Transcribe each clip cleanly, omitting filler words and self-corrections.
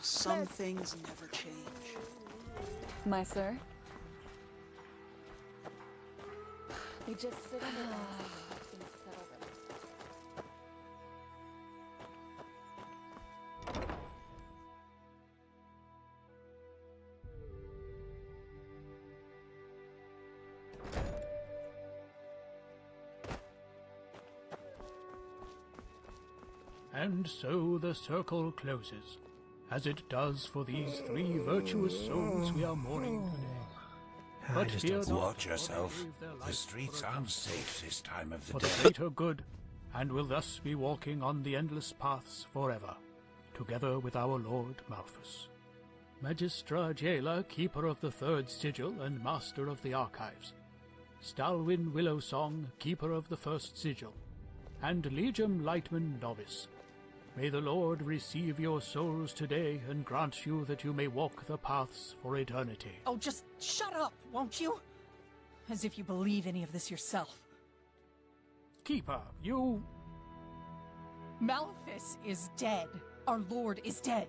Some things never change. My sir? They just sit on their asses and let things settle them. And so the circle closes, as it does for these three virtuous souls we are mourning today. But fear not, Watch for yourself. they gave their The life streets for a aren't justice, safe this time of the for day. the greater good, and will thus be walking on the endless paths forever, together with our Lord Malthus. Magistra Jailer, Keeper of the Third Sigil and Master of the Archives. Stalwyn Willowsong, Keeper of the First Sigil. And Legium Lightman, Novice. May the Lord receive your souls today and grant you that you may walk the paths for eternity. Oh, just shut up, won't you? As if you believe any of this yourself. Keeper, you... Malthus is dead. Our Lord is dead.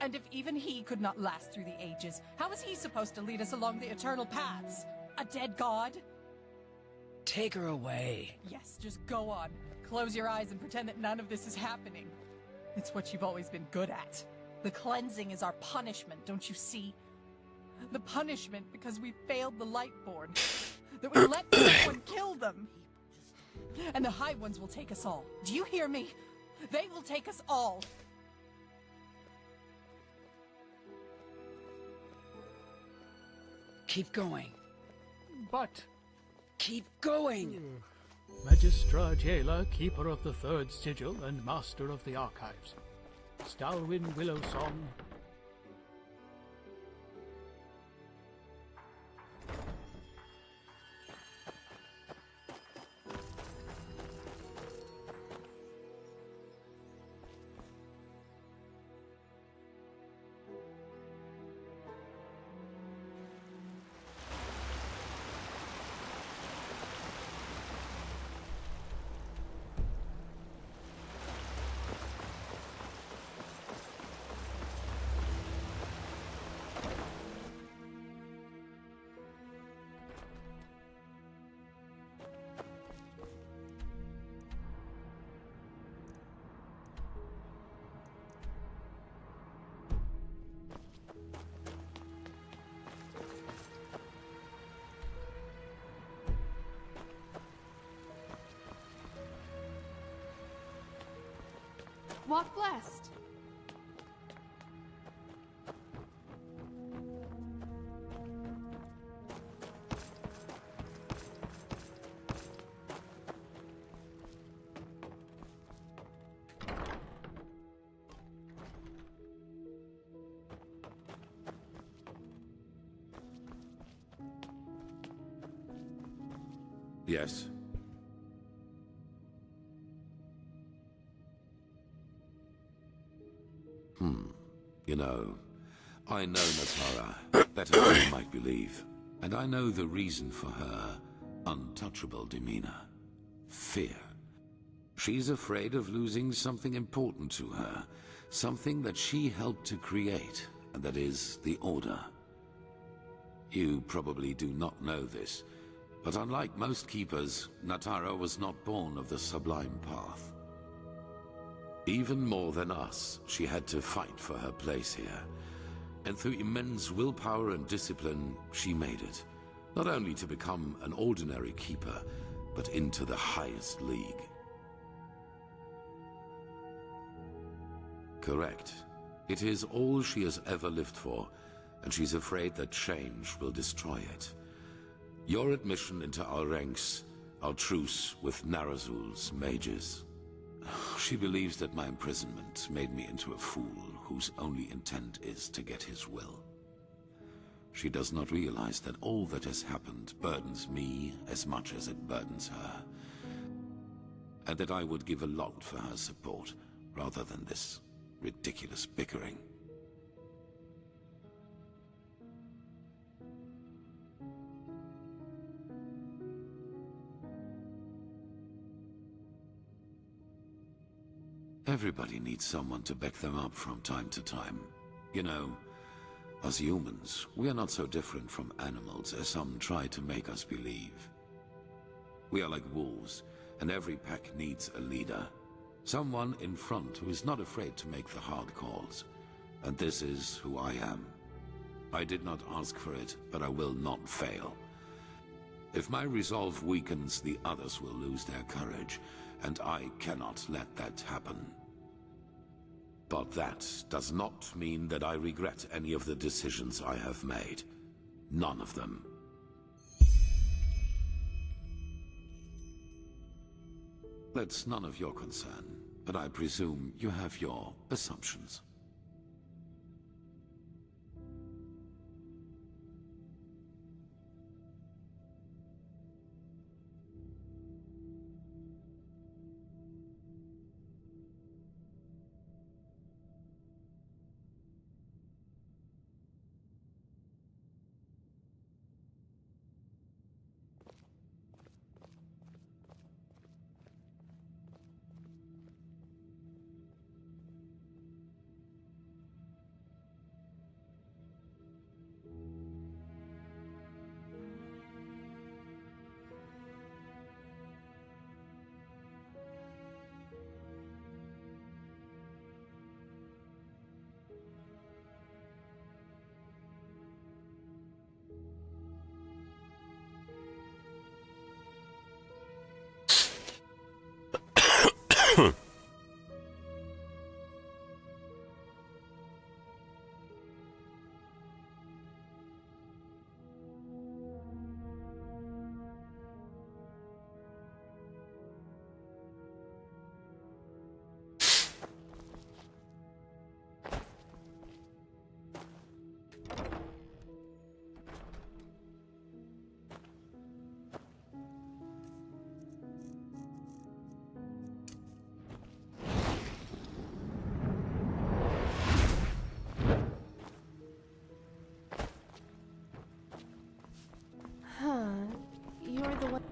And if even he could not last through the ages, how is he supposed to lead us along the eternal paths? A dead god? Take her away. Yes, just go on. Close your eyes and pretend that none of this is happening. It's what you've always been good at. The cleansing is our punishment, don't you see? The punishment because we failed the Lightborn. That we let someone kill them. And the High Ones will take us all. Do you hear me? They will take us all. Keep going. But... Keep going! Magistra Jailer, Keeper of the Third Sigil and Master of the Archives. Stalwyn Willowsong. Walk blessed. Yes. You know, I know Natara better than you might believe, and I know the reason for her untouchable demeanor. Fear. She's afraid of losing something important to her, something that she helped to create, and that is the Order. You probably do not know this, but unlike most keepers, Natara was not born of the Sublime Path. Even more than us, she had to fight for her place here. And through immense willpower and discipline, she made it. Not only to become an ordinary keeper, but into the highest league. Correct. It is all she has ever lived for, and she's afraid that change will destroy it. Your admission into our ranks, our truce with Narazul's mages. She believes that my imprisonment made me into a fool whose only intent is to get his will. She does not realize that all that has happened burdens me as much as it burdens her, and that I would give a lot for her support rather than this ridiculous bickering. Everybody needs someone to back them up from time to time. You know, as humans, we are not so different from animals as some try to make us believe. We are like wolves, and every pack needs a leader. Someone in front who is not afraid to make the hard calls. And this is who I am. I did not ask for it, but I will not fail. If my resolve weakens, the others will lose their courage, and I cannot let that happen. But that does not mean that I regret any of the decisions I have made. None of them. That's none of your concern, but I presume you have your assumptions. You're the one.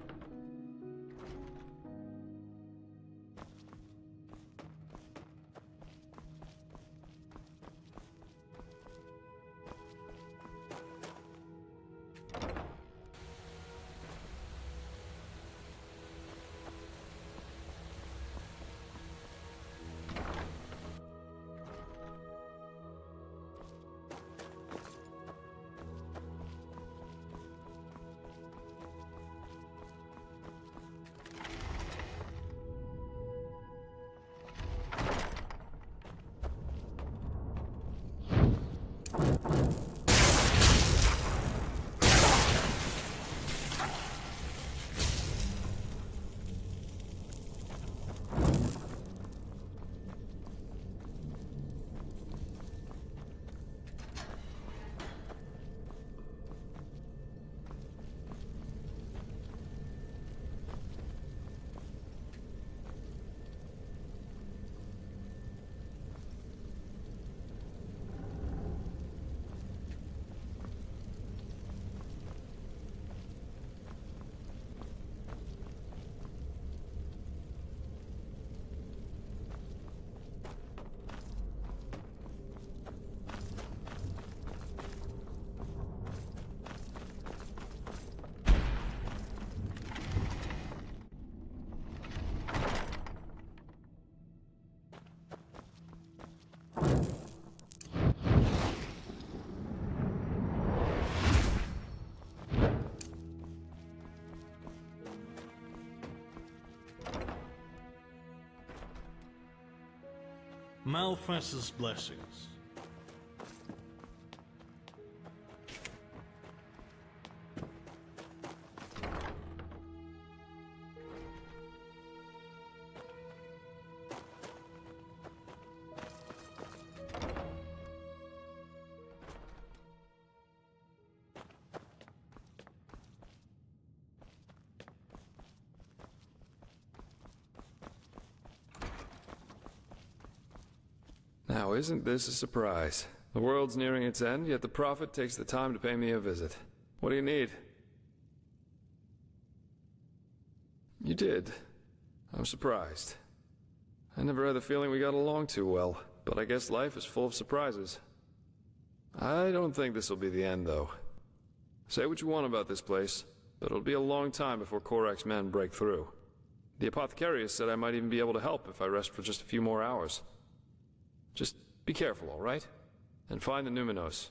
Malphas's blessings. Now, isn't this a surprise? The world's nearing its end, yet the Prophet takes the time to pay me a visit. What do you need? You did. I'm surprised. I never had the feeling we got along too well, but I guess life is full of surprises. I don't think this will be the end, though. Say what you want about this place, but it'll be a long time before Korak's men break through. The apothecarius said I might even be able to help if I rest for just a few more hours. Just be careful, all right? And find the Numinos.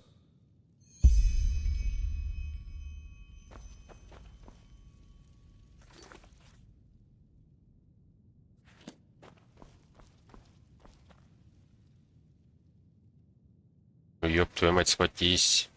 Ёб твою мать, схватись.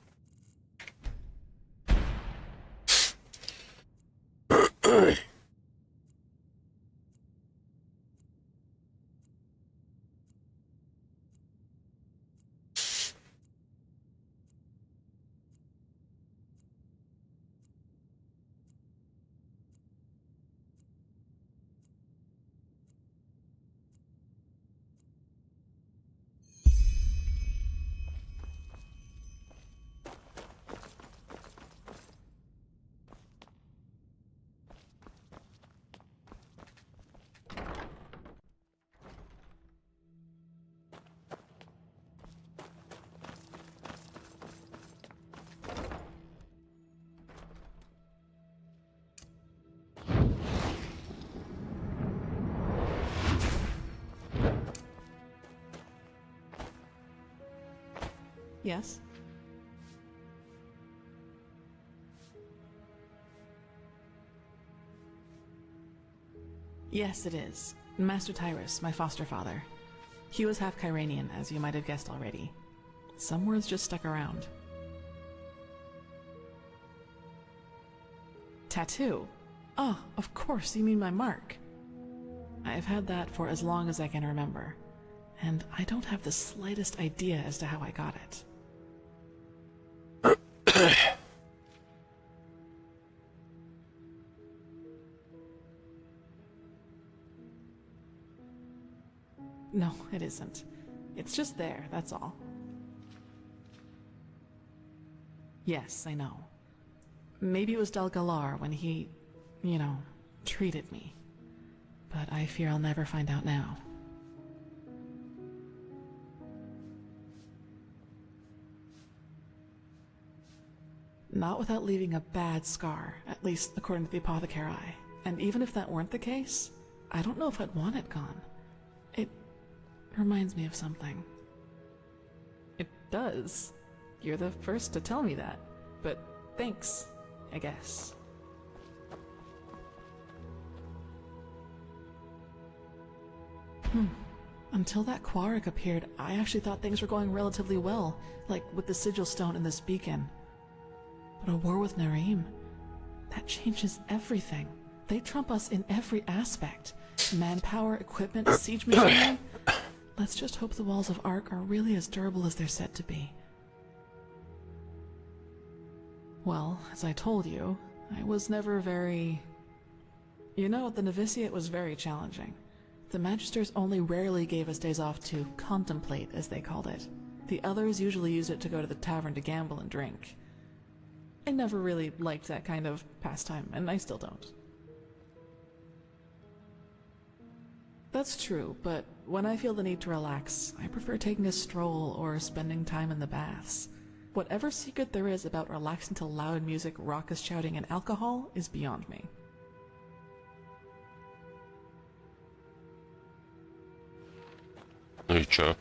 Yes? Yes, it is. Master Tyrus, my foster father. He was half Kyranian, as you might have guessed already. Some words just stuck around. Tattoo? Oh, of course, you mean my mark. I've had that for as long as I can remember, and I don't have the slightest idea as to how I got it. No, it isn't. It's just there, that's all. Yes, I know. Maybe it was Dalgalar when he, treated me. But I fear I'll never find out now. Not without leaving a bad scar, at least according to the apothecary. And even if that weren't the case, I don't know if I'd want it gone. It reminds me of something. It does. You're the first to tell me that. But thanks, I guess. Until that Quark appeared, I actually thought things were going relatively well, like with the sigil stone and this beacon. But a war with Narim, that changes everything. They trump us in every aspect. Manpower, equipment, siege machinery. Let's just hope the walls of Ark are really as durable as they're said to be. Well, as I told you, I was never very... the novitiate was very challenging. The Magisters only rarely gave us days off to contemplate, as they called it. The others usually used it to go to the tavern to gamble and drink. I never really liked that kind of pastime, and I still don't. That's true, but when I feel the need to relax, I prefer taking a stroll or spending time in the baths. Whatever secret there is about relaxing to loud music, raucous shouting, and alcohol is beyond me. Ну и чё?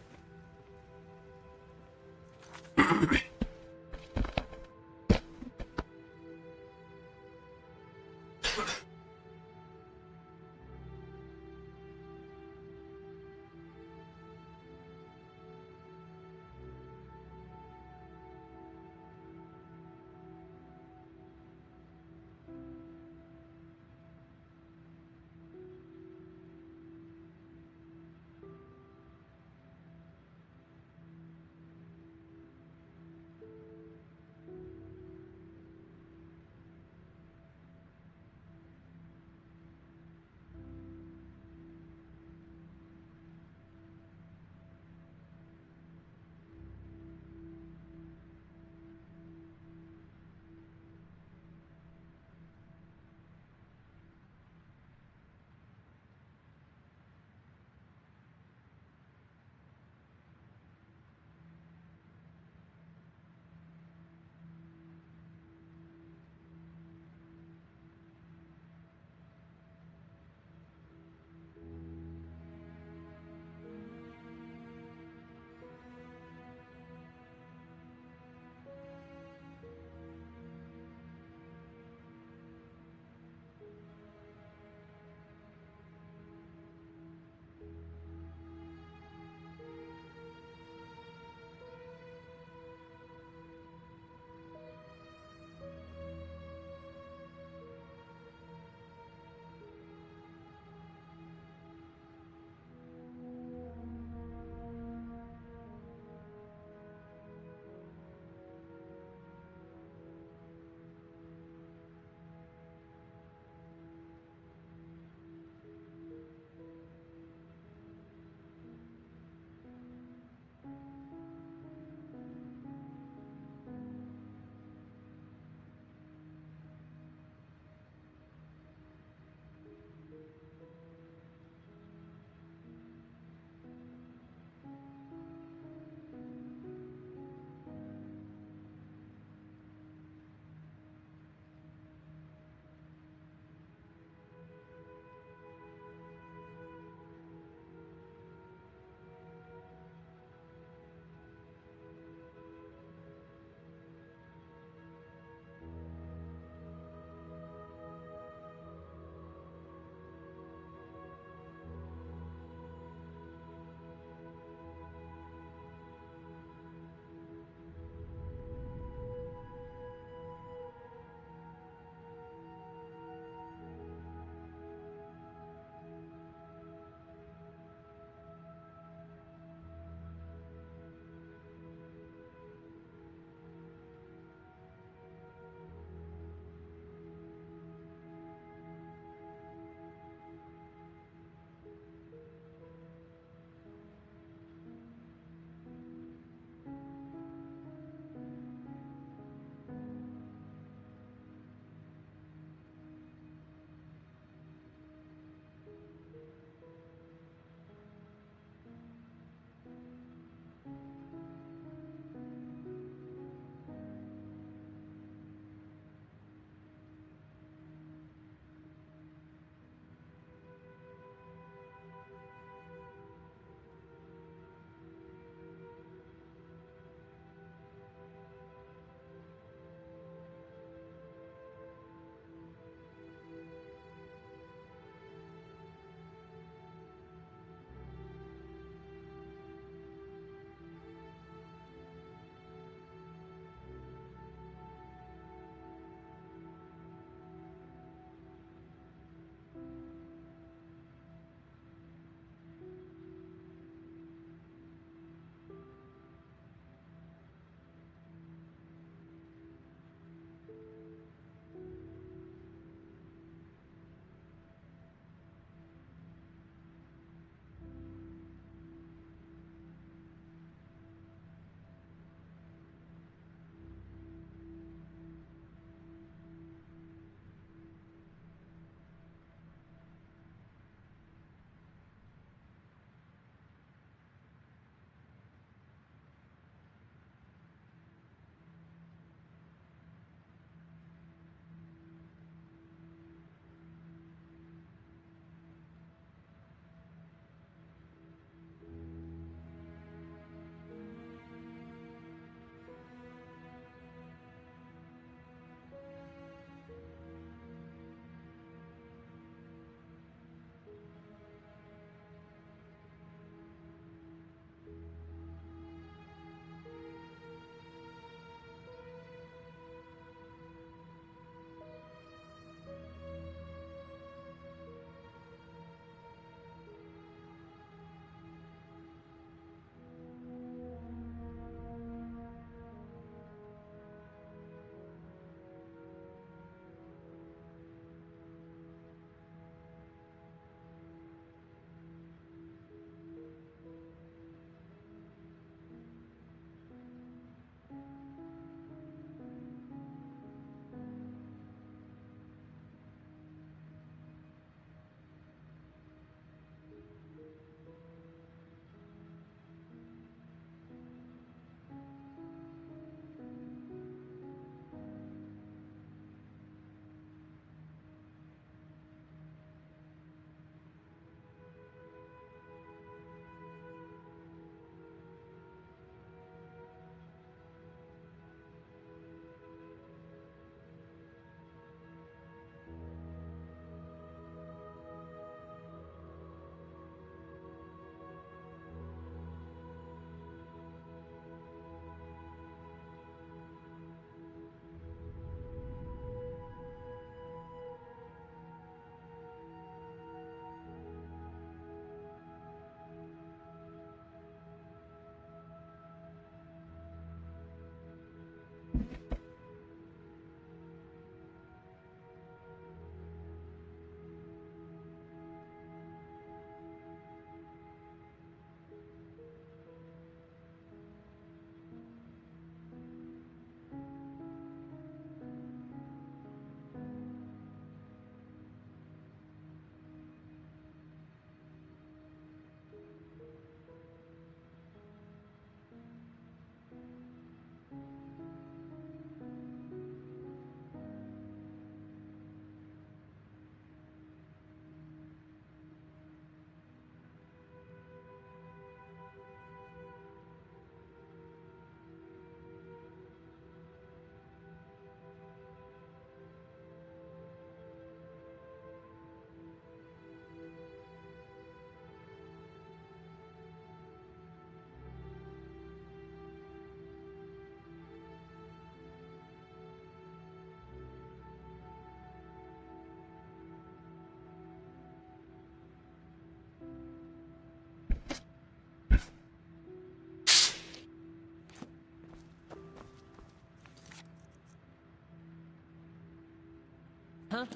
Huh?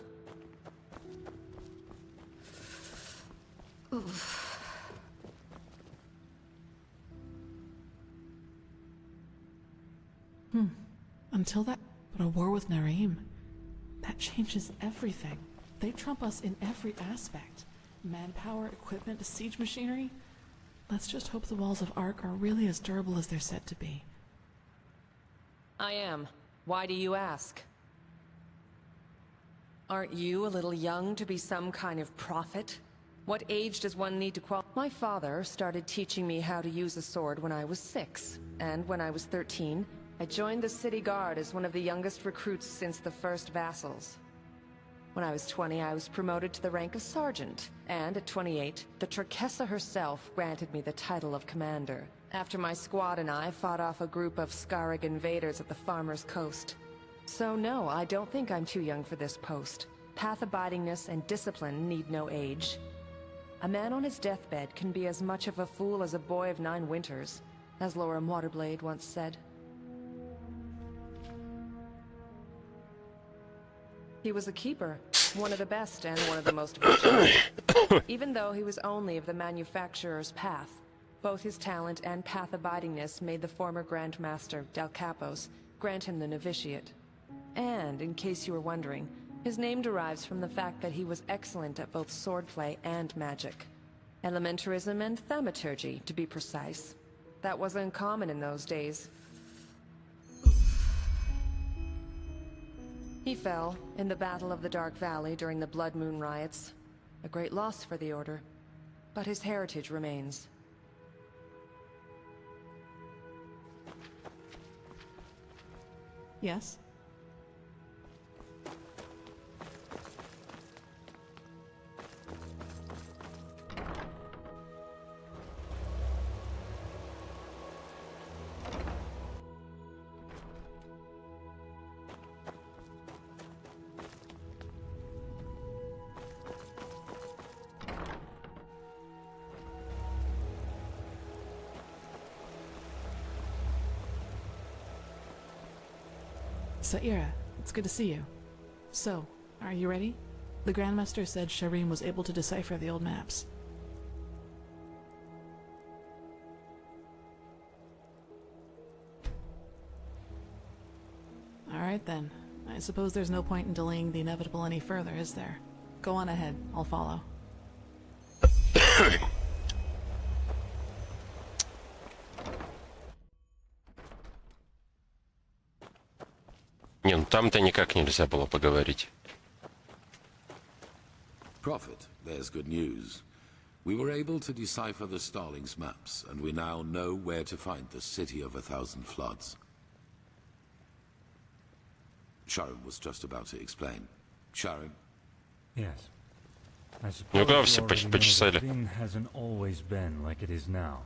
Until that, but a war with Narim, that changes everything. They trump us in every aspect. Manpower, equipment, siege machinery. Let's just hope the walls of Ark are really as durable as they're said to be. I am. Why do you ask? Aren't you a little young to be some kind of prophet? What age does one need to My father started teaching me how to use a sword when I was 6, and when I was 13, I joined the city guard as one of the youngest recruits since the first vassals. When I was 20, I was promoted to the rank of sergeant, and at 28, the Turkessa herself granted me the title of commander, after my squad and I fought off a group of Skarrig invaders at the Farmer's Coast. So no, I don't think I'm too young for this post. Path-abidingness and discipline need no age. A man on his deathbed can be as much of a fool as a boy of 9 winters, as Lorem Waterblade once said. He was a keeper, one of the best and one of the most virtuous. Even though he was only of the manufacturer's path, both his talent and path-abidingness made the former Grandmaster, Del Capos, grant him the novitiate. And, in case you were wondering, his name derives from the fact that he was excellent at both swordplay and magic. Elementarism and thaumaturgy, to be precise. That wasn't common in those days. He fell in the Battle of the Dark Valley during the Blood Moon riots. A great loss for the Order, but his heritage remains. Yes? Saira, it's good to see you. So, are you ready? The Grandmaster said Shireen was able to decipher the old maps. Alright then. I suppose there's no point in delaying the inevitable any further, is there? Go on ahead, I'll follow. Не, ну там-то никак нельзя было поговорить. Prophet, there's good news. We were able to decipher the Starling's maps, and we now know where to find the City of 1,000 Floods. Sharon was just about to explain. Sharon? Yes. I suppose Ну-ка, you все already know почесали. that Vin hasn't always been like it is now.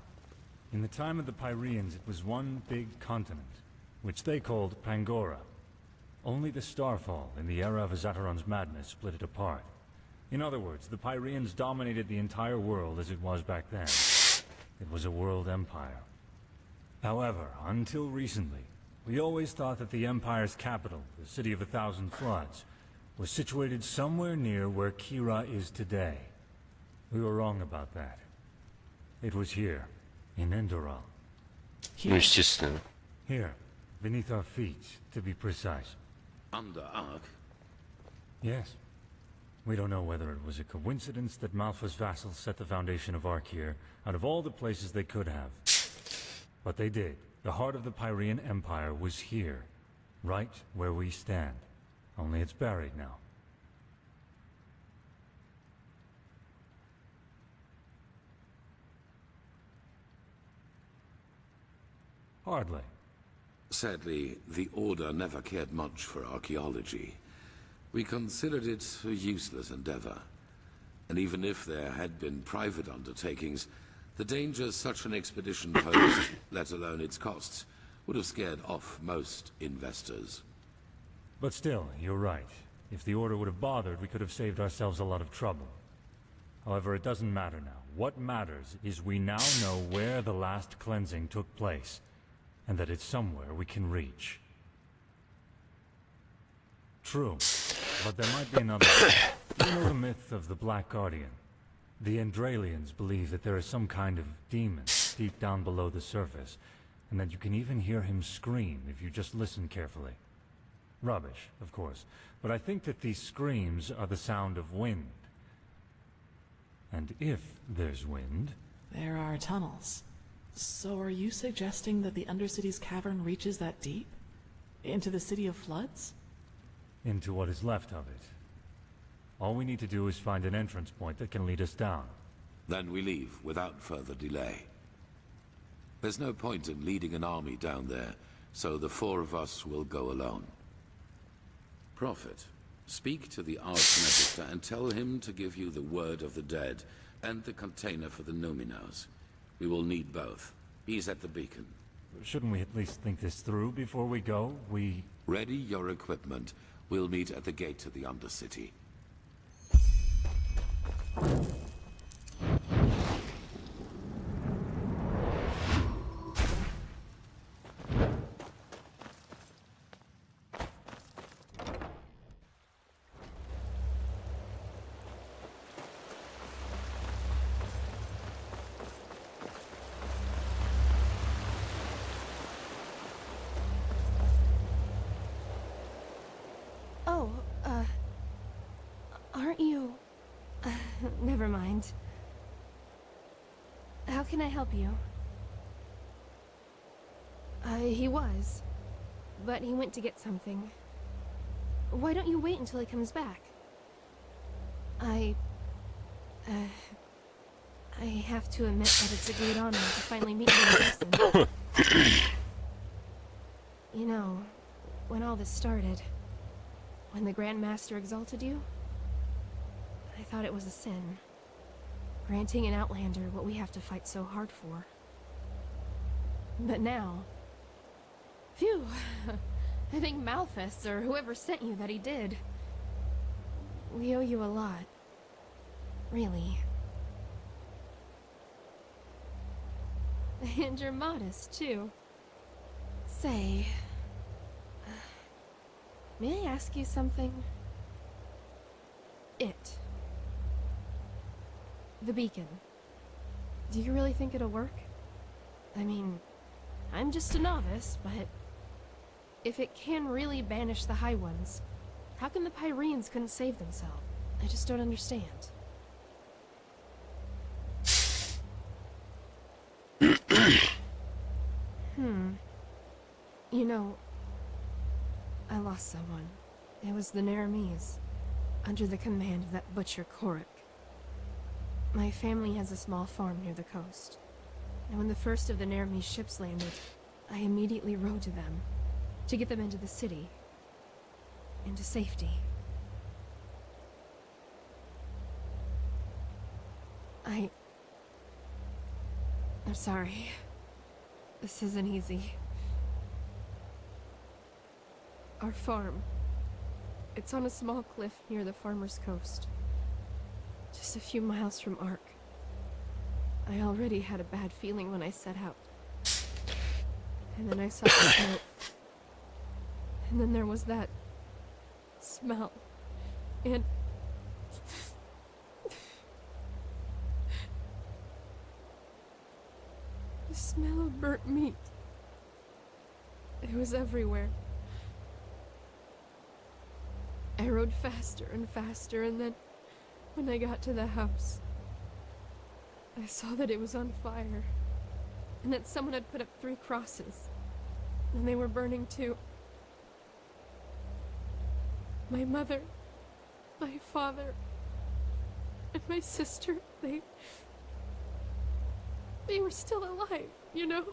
In the time of the Pyreans, it was one big continent, which they called Pangora. Only the Starfall, in the era of Azataron's madness, split it apart. In other words, the Pyreans dominated the entire world as it was back then. It was a world empire. However, until recently, we always thought that the Empire's capital, the City of 1,000 Floods, was situated somewhere near where Kira is today. We were wrong about that. It was here, in Enderal. Ну, естественно. Here, beneath our feet, to be precise. Under Ark? Yes. We don't know whether it was a coincidence that Malfa's vassals set the foundation of Ark here, out of all the places they could have. But they did. The heart of the Pyrean Empire was here, right where we stand. Only it's buried now. Hardly. Sadly, the Order never cared much for archaeology. We considered it a useless endeavor. And even if there had been private undertakings, the dangers such an expedition posed, let alone its costs, would have scared off most investors. But still, you're right. If the Order would have bothered, we could have saved ourselves a lot of trouble. However, it doesn't matter now. What matters is we now know where the last cleansing took place, and that it's somewhere we can reach. True. but there might be another. Do you know the myth of the Black Guardian? The Endralians believe that there is some kind of demon deep down below the surface, and that you can even hear him scream if you just listen carefully. Rubbish, of course, but I think that these screams are the sound of wind. And if there's wind... There are tunnels. So are you suggesting that the Undercity's cavern reaches that deep? Into the City of Floods? Into what is left of it. All we need to do is find an entrance point that can lead us down. Then we leave without further delay. There's no point in leading an army down there, so the 4 of us will go alone. Prophet, speak to the Archmagister and tell him to give you the word of the dead and the container for the Numinos. We will need both. He's at the beacon. Shouldn't we at least think this through before we go? Ready your equipment. We'll meet at the gate to the Undercity. Aren't you... never mind. How can I help you? He was. But he went to get something. Why don't you wait until he comes back? I have to admit that it's a great honor to finally meet you in person. You know, when all this started, when the Grand Master exalted you, I thought it was a sin. Granting an Outlander what we have to fight so hard for. But now... Phew! I think Malphas, or whoever sent you, that he did. We owe you a lot. Really. And you're modest, too. Say... may I ask you something? The beacon. Do you really think it'll work? I mean, I'm just a novice, but... if it can really banish the High Ones, how come the Pyreans couldn't save themselves? I just don't understand. You know, I lost someone. It was the Naramis, under the command of that butcher Korik. My family has a small farm near the coast, and when the first of the Naramis ships landed, I immediately rode to them, to get them into the city, into safety. I'm sorry. This isn't easy. Our farm. It's on a small cliff near the farmer's coast. Just a few miles from Ark. I already had a bad feeling when I set out. And then I saw the smoke. And then there was that... smell. And... the smell of burnt meat. It was everywhere. I rode faster and faster, and then, when I got to the house, I saw that it was on fire, and that someone had put up 3 crosses, and they were burning too. My mother, my father, and my sister, they were still alive, you know?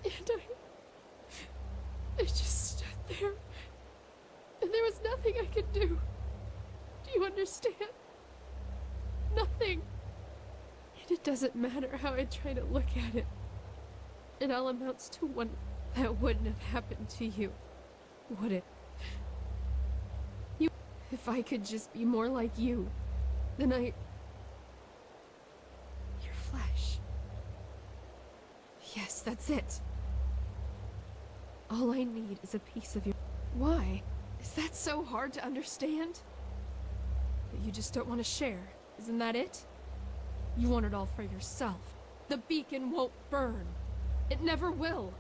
And I just stood there. And there was nothing I could do. Do you understand? Nothing. And it doesn't matter how I try to look at it. It all amounts to one that wouldn't have happened to you, would it? If I could just be more like you, then your flesh. Yes, that's it. All I need is a piece of your... Why? Is that so hard to understand? That you just don't want to share, isn't that it? You want it all for yourself. The beacon won't burn. It never will.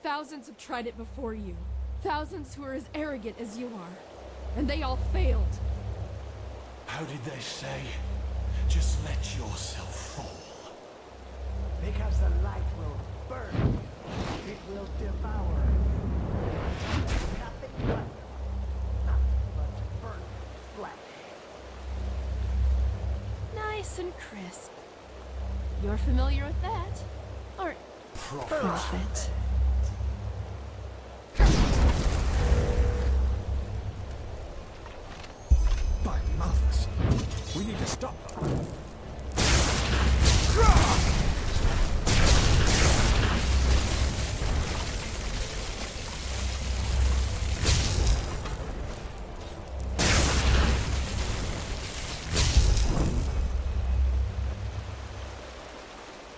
Thousands have tried it before you. Thousands who are as arrogant as you are. And they all failed. How did they say? Just let yourself fall. Because the light will burn you. It will devour you. Nothing but burnt flesh. Nice and crisp. You're familiar with that, aren't you? Prophet. By Malthus, we need to stop them.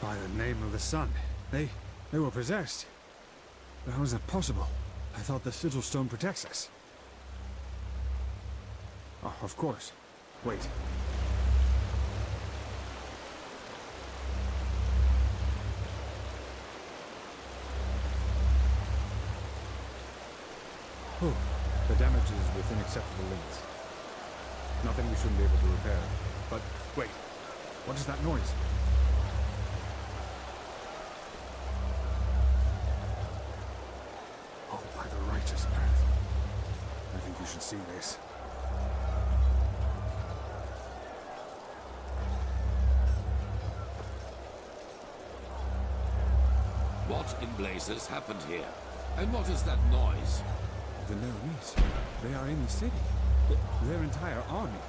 By the name of the sun, they were possessed. How is that possible? I thought the sigil stone protects us. Oh, of course. Wait. Oh, the damage is within acceptable limits. Nothing we shouldn't be able to repair. But wait, what is that noise? Oh, by the righteous path. I think you should see this. What in blazes happened here? And what is that noise? The Nerese. They are in the city. Their entire army.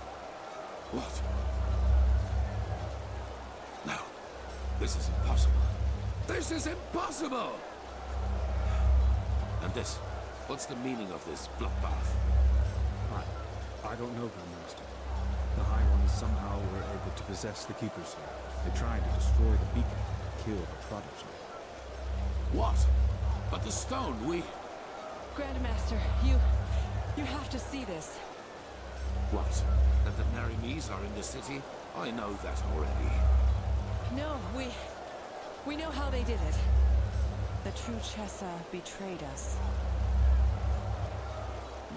What? No. This is impossible. This is impossible! And this? What's the meaning of this bloodbath? I don't know, Grandmaster. The High Ones somehow were able to possess the Keepers here. They tried to destroy the beacon, kill the Prodigy. What? But the stone, we... Grandmaster, you have to see this. What? That the Nerese are in the city? I know that already. No, we know how they did it. The true Chessa betrayed us.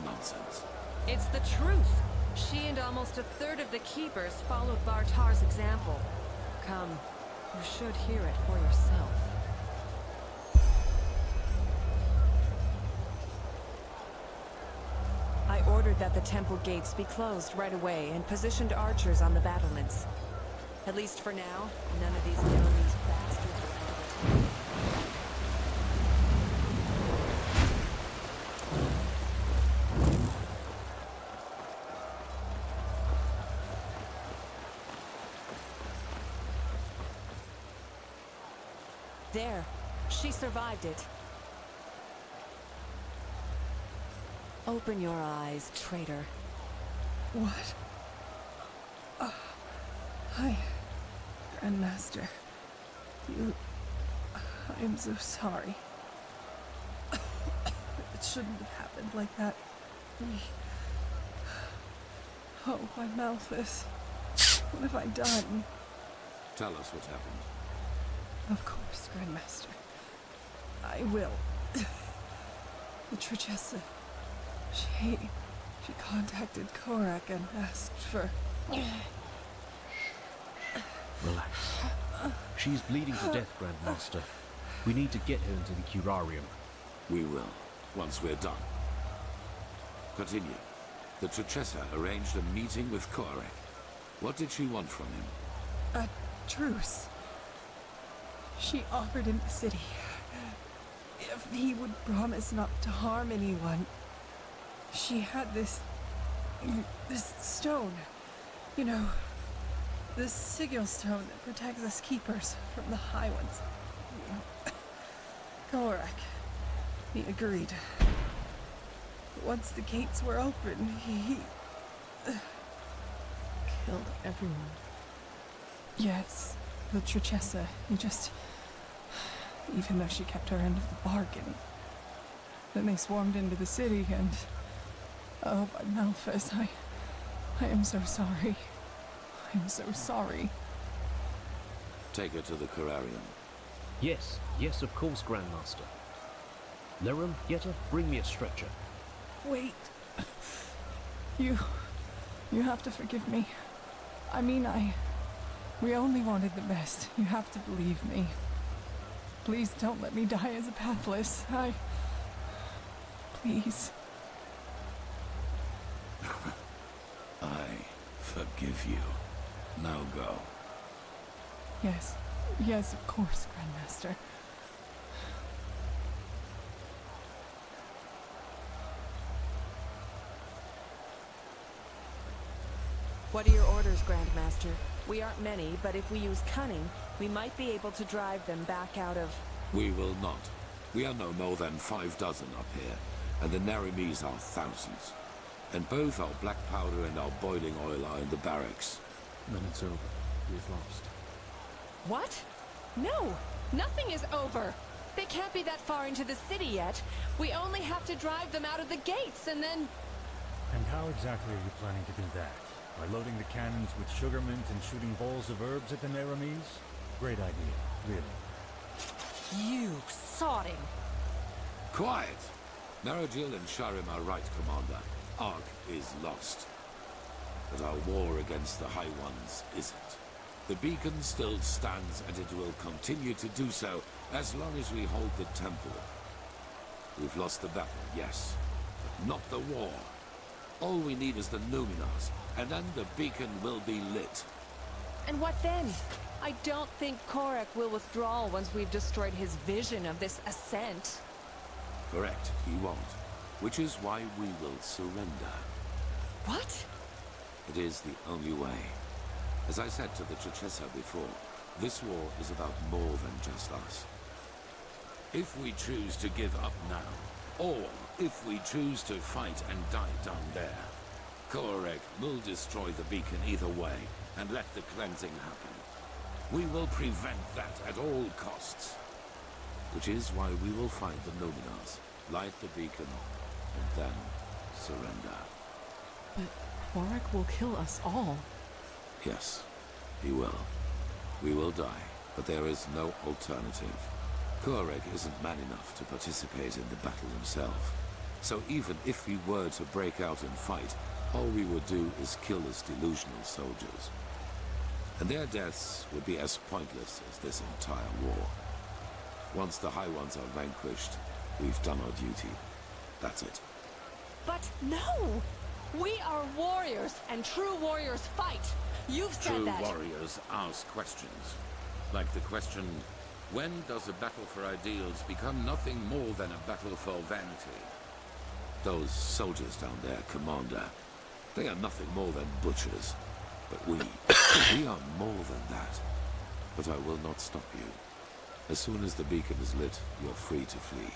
Nonsense. It's the truth. She and almost a third of the Keepers followed Bartar's example. Come, you should hear it for yourself. I ordered that the temple gates be closed right away and positioned archers on the battlements. At least for now, none of these Nerese bastards will enter. There. She survived it. Open your eyes, traitor. What? Hi, Grandmaster. I am so sorry. It shouldn't have happened like that. Oh, my Malthus. What have I done? Tell us what happened. Of course, Grandmaster. I will. The Trichessa. She contacted Korak and asked for... Relax. She's bleeding to death, Grandmaster. We need to get her into the curarium. We will, once we're done. Continue. The Trichessa arranged a meeting with Korak. What did she want from him? A truce. She offered him the city. If he would promise not to harm anyone. She had this stone. You know, this sigil stone that protects us Keepers from the High Ones. Korak. He agreed. But once the gates were open, he Killed everyone. Yes, the Trichessa. He just... Even though she kept her end of the bargain. Then they swarmed into the city and... Oh, but Malphas, I am so sorry. I am so sorry. Take her to the Curarium. Yes, yes, of course, Grandmaster. Lirum, Yetta, bring me a stretcher. Wait. You have to forgive me. I mean, we only wanted the best. You have to believe me. Please don't let me die as a pathless. Please. I forgive you. Now go. Yes. Yes, of course, Grandmaster. What are your orders, Grandmaster? We aren't many, but if we use cunning, we might be able to drive them back out of... We will not. We are no more than 6 up here, and the Narimes are thousands. And both our black powder and our boiling oil are in the barracks. Then it's over. We've lost. What? No! Nothing is over! They can't be that far into the city yet. We only have to drive them out of the gates, and then... And how exactly are you planning to do that? By loading the cannons with sugar mint and shooting balls of herbs at the Narames? Great idea, really. You sodding! Quiet! Narajil and Sharim are right, Commander. Ark is lost. But our war against the High Ones isn't. The beacon still stands, and it will continue to do so as long as we hold the temple. We've lost the battle, yes, but not the war. All we need is the Numenors, and then the beacon will be lit. And what then? I don't think Korek will withdraw once we've destroyed his vision of this ascent. Correct, he won't. Which is why we will surrender. What? It is the only way. As I said to the Chichesa before, this war is about more than just us. If we choose to give up now, or if we choose to fight and die down there, Korek will destroy the beacon either way and let the cleansing happen. We will prevent that at all costs. Which is why we will find the Numenors, light the beacon, and then surrender. But Korek will kill us all. Yes, he will. We will die, but there is no alternative. Korek isn't man enough to participate in the battle himself. So even if we were to break out and fight, all we would do is kill his delusional soldiers. And their deaths would be as pointless as this entire war. Once the High Ones are vanquished, we've done our duty. That's it. But no! We are warriors, and true warriors fight! You've said that! True warriors ask questions. Like the question, when does a battle for ideals become nothing more than a battle for vanity? Those soldiers down there, Commander, they are nothing more than butchers. But we are more than that. But I will not stop you. As soon as the beacon is lit, you're free to flee.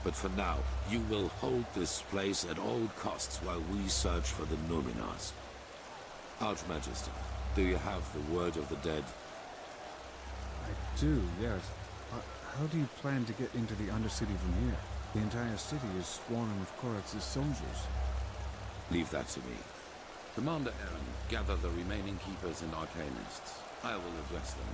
But for now, you will hold this place at all costs while we search for the Numenors. Archmagister, do you have the word of the dead? I do, yes. How do you plan to get into the Undercity from here? The entire city is swarming with Korax's soldiers. Leave that to me. Commander Eren, gather the remaining keepers and arcanists. I will address them.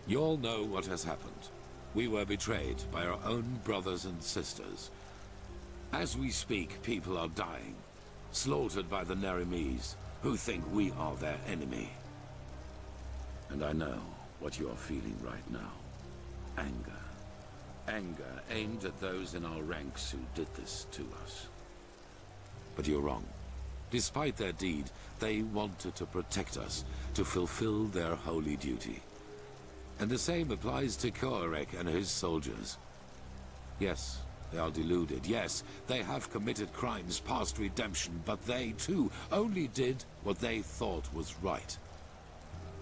You all know what has happened. We were betrayed by our own brothers and sisters. As we speak, people are dying, slaughtered by the Narimes, who think we are their enemy. And I know what you are feeling right now. Anger. Anger aimed at those in our ranks who did this to us. But you're wrong. Despite their deed, they wanted to protect us, to fulfill their holy duty. And the same applies to Koarek and his soldiers. Yes, they are deluded. Yes, they have committed crimes past redemption, but they, too, only did what they thought was right.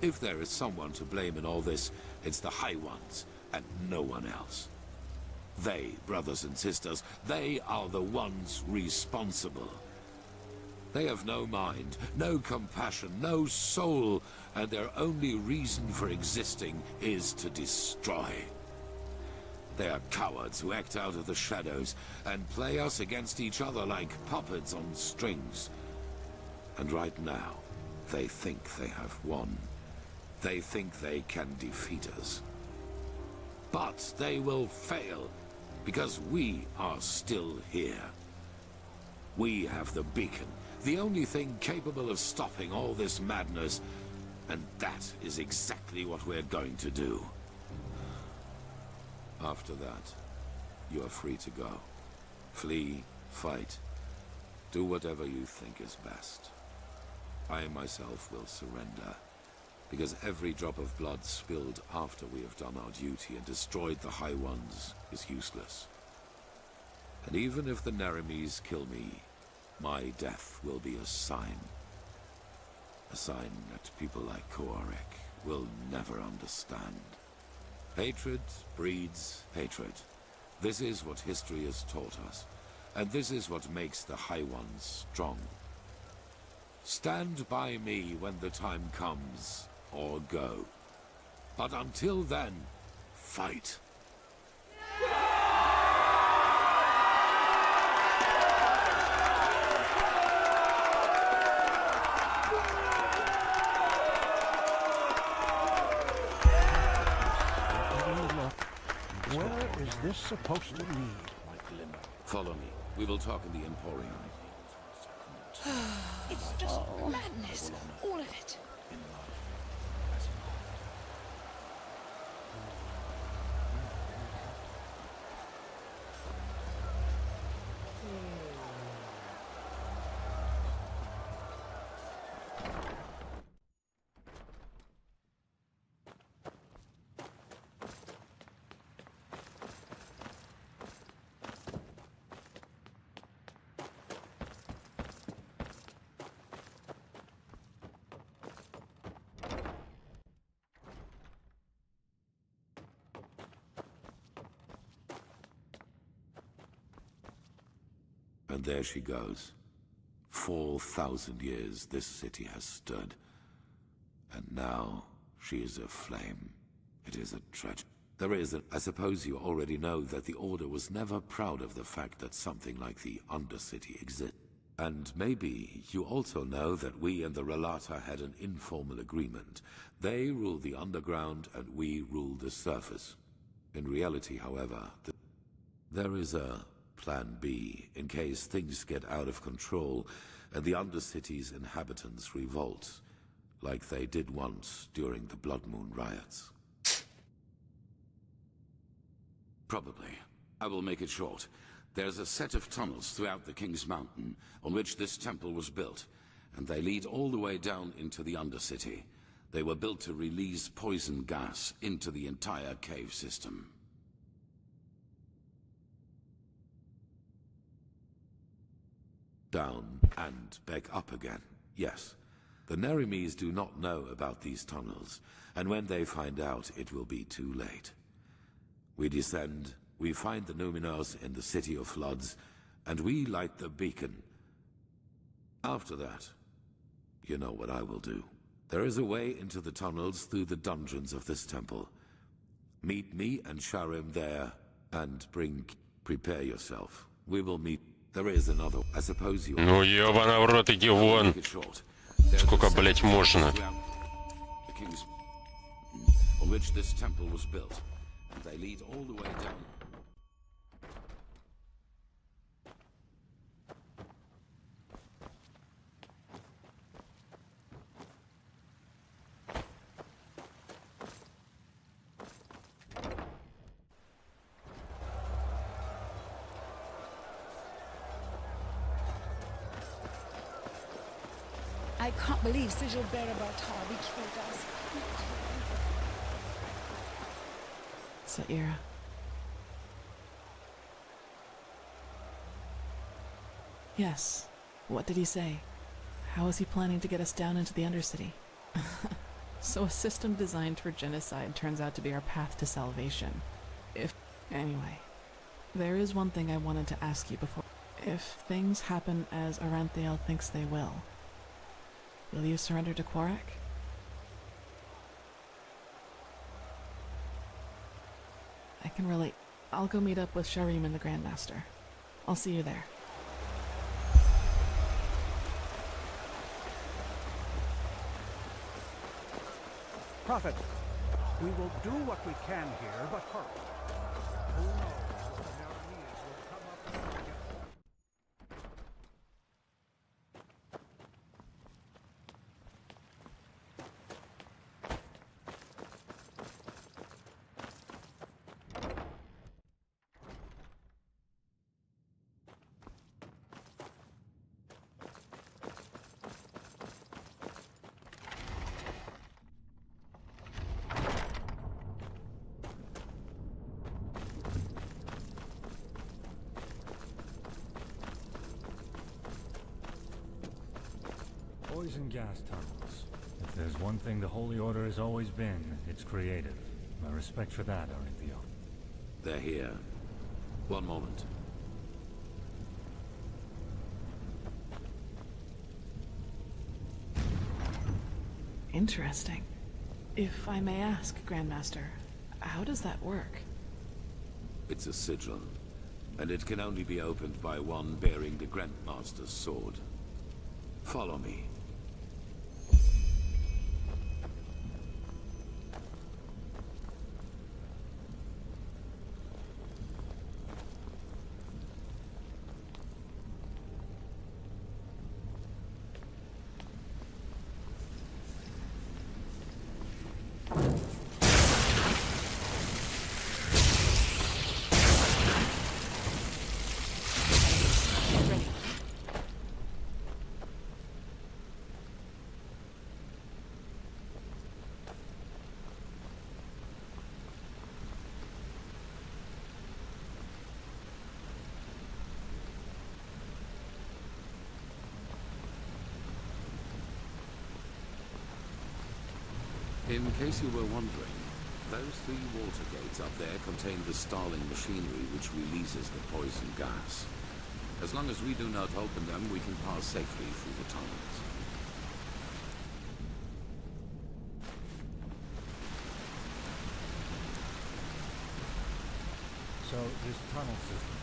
If there is someone to blame in all this, it's the High Ones, and no one else. They, brothers and sisters, they are the ones responsible. They have no mind, no compassion, no soul, and their only reason for existing is to destroy. They are cowards who act out of the shadows and play us against each other like puppets on strings. And right now, they think they have won. They think they can defeat us. But they will fail, because we are still here. We have the beacon, the only thing capable of stopping all this madness, and that is exactly what we're going to do. After that, you are free to go. Flee, fight, do whatever you think is best. I myself will surrender, because every drop of blood spilled after we have done our duty and destroyed the High Ones is useless. And even if the Nerimes kill me, my death will be a sign. A sign that people like Koarek will never understand. Hatred breeds hatred. This is what history has taught us, and this is what makes the High Ones strong. Stand by me when the time comes, or go. But until then, fight. Where is this supposed to lead? Follow me. We will talk in the Emporium. It's just madness. All of it. And there she goes. 4,000 years this city has stood. And now she is aflame. It is a tragedy. I suppose you already know that the Order was never proud of the fact that something like the Undercity exists. And maybe you also know that we and the Relata had an informal agreement. They rule the underground and we rule the surface. In reality, however, there is a Plan B in case things get out of control and the Undercity's inhabitants revolt, like they did once during the Blood Moon riots. Probably. I will make it short. There's a set of tunnels throughout the King's Mountain on which this temple was built, and they lead all the way down into the Undercity. They were built to release poison gas into the entire cave system. Down and back up again, yes. The Nerimes do not know about these tunnels, and when they find out, it will be too late. We descend, we find the Numenors in the City of Floods, and we light the beacon. After that, you know what I will do. There is a way into the tunnels through the dungeons of this temple. Meet me and Sharim there, and prepare yourself. We will meet. There is another. I suppose you. Ну ёбана в рот, иди вон. Сколько, блять, можно? On which this temple was built, and they lead all the way down. I can't believe Sigil Bearer Bartar betrayed us. Saira. Yes. What did he say? How is he planning to get us down into the Undercity? So a system designed for genocide turns out to be our path to salvation. Anyway, there is one thing I wanted to ask you before. If things happen as Aranthael thinks they will you surrender to Quarak? I can relate. I'll go meet up with Sharim and the Grandmaster. I'll see you there. Prophet, we will do what we can here, but hurry. Who knows if the Naranians will come up together. Poison gas tunnels. If there's one thing the Holy Order has always been, it's creative. My respect for that, Aranthael. They're here. One moment. Interesting. If I may ask, Grandmaster, how does that work? It's a sigil, and it can only be opened by one bearing the Grandmaster's sword. Follow me. In case you were wondering, those 3 water gates up there contain the Starling machinery which releases the poison gas. As long as we do not open them, we can pass safely through the tunnels. So, this tunnel system,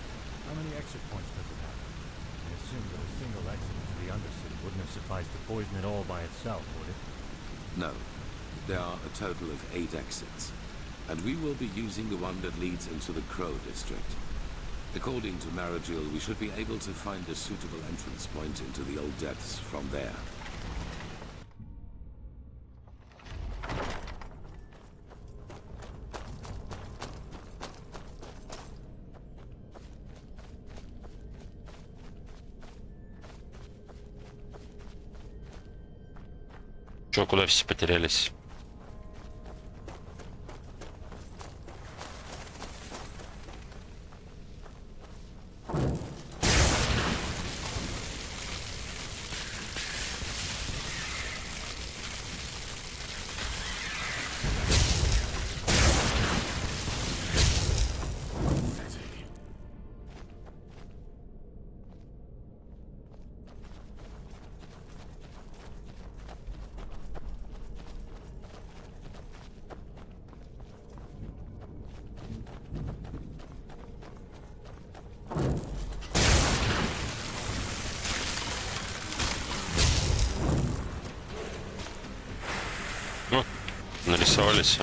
how many exit points does it have? I assume that a single exit into the Undercity wouldn't have sufficed to poison it all by itself, would it? No. There are a total of 8 exits, and we will be using the one that leads into the Crow District. According to Maragil, we should be able to find a suitable entrance point into the old depths from there. Чё, куда все потерялись? Нарисовались.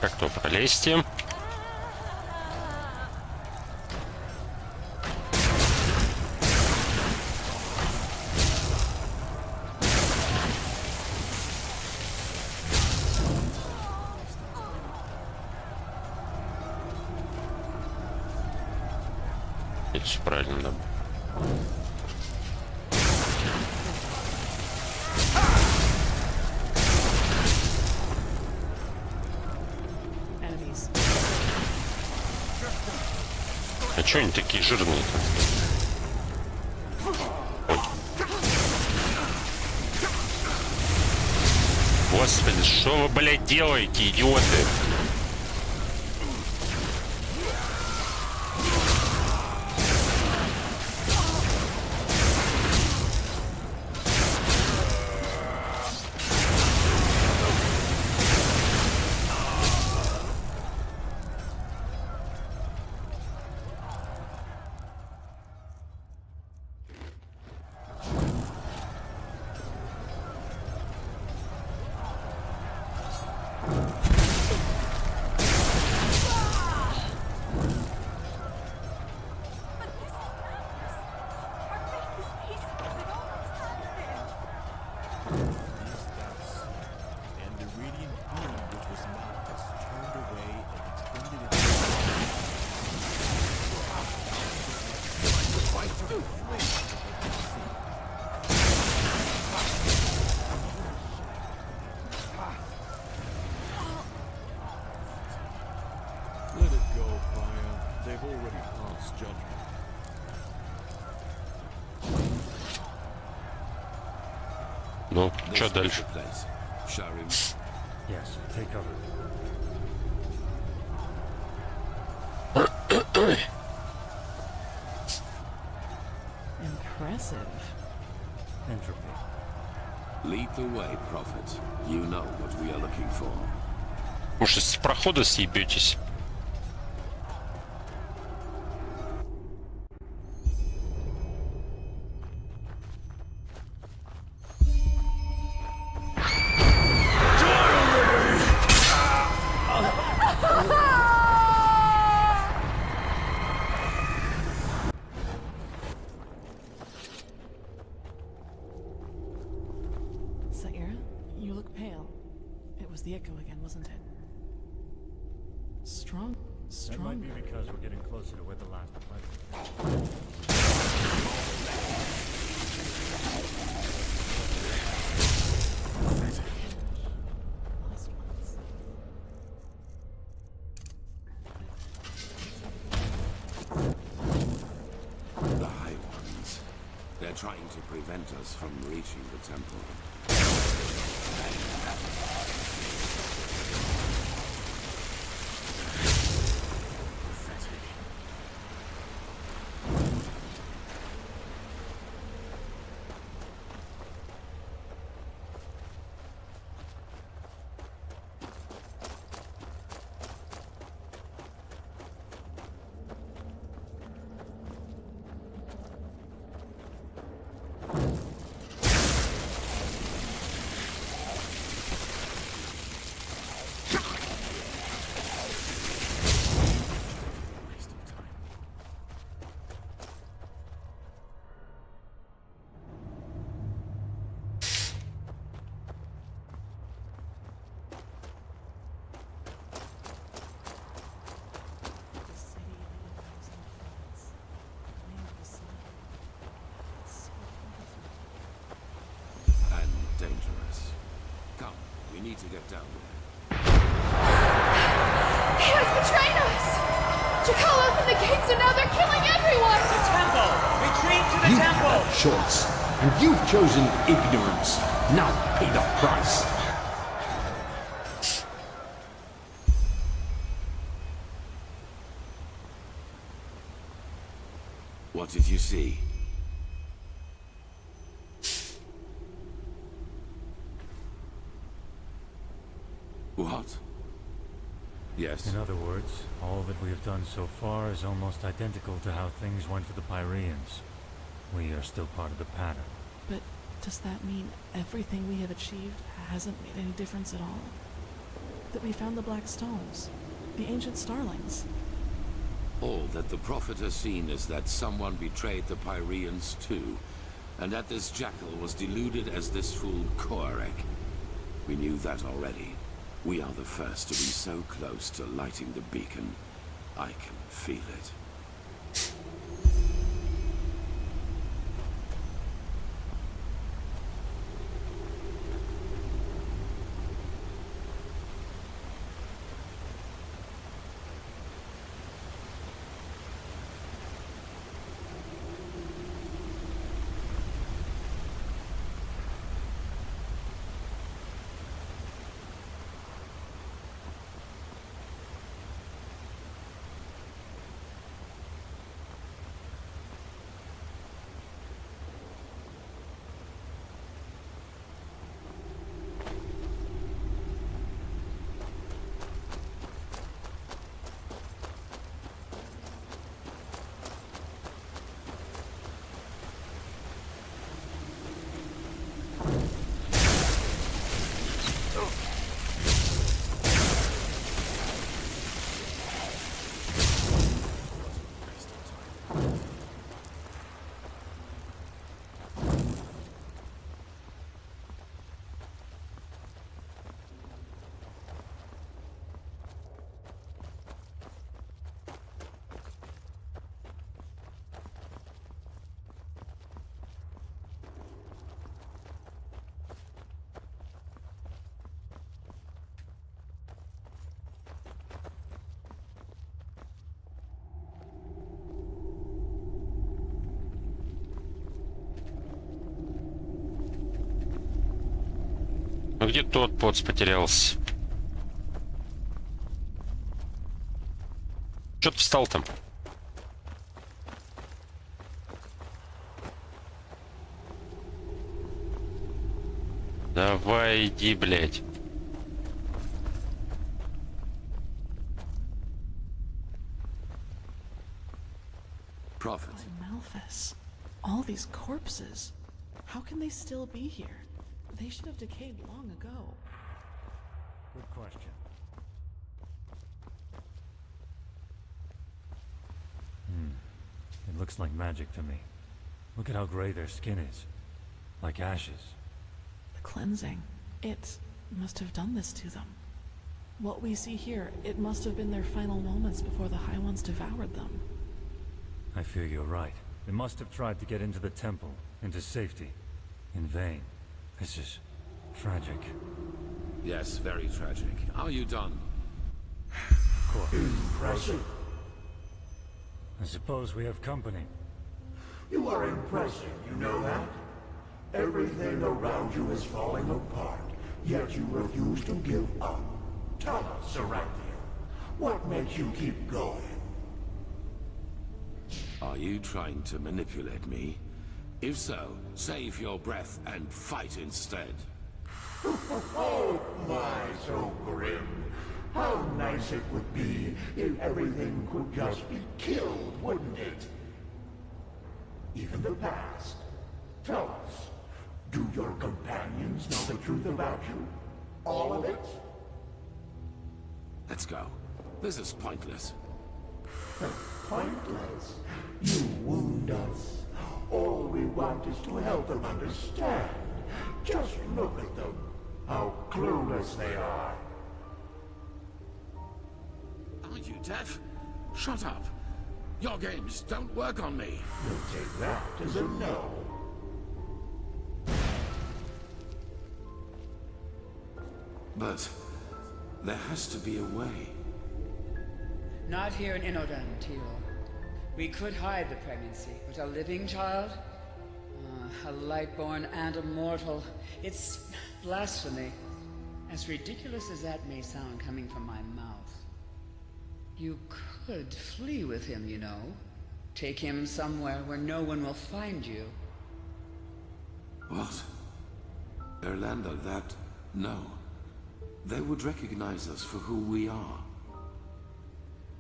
Как то пролезти? Это все правильно, да? А чё они такие жирные-то? Ой. Господи, что вы, блядь, делаете, идиоты? Let it go, Fire. They've already passed judgment. Ну, что дальше? Yes, take cover. Impressive. Entropy. Lead the way, Prophet. You know what we are looking for. Может, с прохода съебетесь? Saira, you look pale. It was the echo again, wasn't it? Strong. That might be because we're getting closer to where the last planet is. The High Ones. They're trying to prevent us from reaching the temple. Dangerous. Come, we need to get down there. He has betrayed us! Jakal opened the gates and now they're killing everyone! The temple! Retreat to the temple! You had a choice, and you've chosen ignorance. Now pay the price. What did you see? What? Yes. In other words, all that we have done so far is almost identical to how things went for the Pyreans. We are still part of the pattern. But does that mean everything we have achieved hasn't made any difference at all? that we found the Black Stones, the ancient starlings. All that the Prophet has seen is that someone betrayed the Pyreans too, and that this jackal was deluded as this fool Koarek. We knew that already. We are the first to be so close to lighting the beacon. I can feel it. Ну где тот поц потерялся? Чё ты встал там? Давай иди, блядь. Prophet. Malphas. All these corpses. How can they still be here? They should have decayed long ago. Good question. It looks like magic to me. Look at how gray their skin is. Like ashes. The cleansing. It must have done this to them. What we see here, it must have been their final moments before the High Ones devoured them. I fear you're right. They must have tried to get into the temple, into safety. In vain. This is tragic. Yes, very tragic. Are you done? Of course. Impressive. I suppose we have company. You are impressive, you know that? Everything around you is falling apart, yet you refuse to give up. Tell us, Saranthia, what makes you keep going? Are you trying to manipulate me? If so, save your breath and fight instead. Oh my, so grim. How nice it would be if everything could just be killed, wouldn't it? Even the past. Tell us, do your companions know the truth about you? All of it? Let's go. This is pointless. Pointless? You wound us. All we want is to help them understand. Just look at them. How clueless they are. Are you deaf? Shut up. Your games don't work on me. You'll take that as a no. But there has to be a way. Not here in Inodan, Tio. We could hide the pregnancy, but a living child? A Lightborn and a mortal. It's blasphemy. As ridiculous as that may sound coming from my mouth. You could flee with him, you know. Take him somewhere where no one will find you. What? Erlander, that... no. They would recognize us for who we are.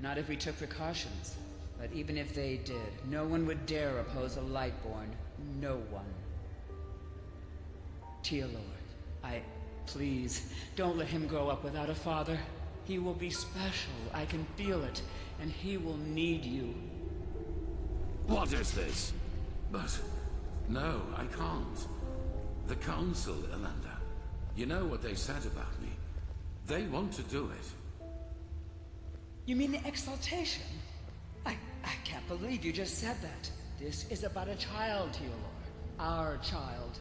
Not if we took precautions. But even if they did, no one would dare oppose a Lightborn. No one. Tia Lord, Please, don't let him grow up without a father. He will be special, I can feel it, and he will need you. What is this? But... no, I can't. The Council, Elanda. You know what they said about me. They want to do it. You mean the exaltation? I can't believe you just said that. This is about a child, Teolor. Our child.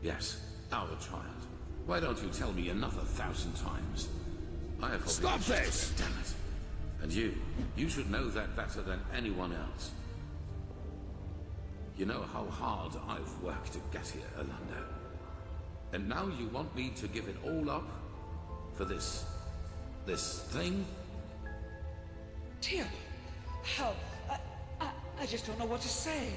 Yes, our child. Why don't you tell me another 1,000 times? I have... Stop this! Damn it. And you should know that better than anyone else. You know how hard I've worked to get here, Elanda. And now you want me to give it all up? For this thing? Teolor, how... I just don't know what to say.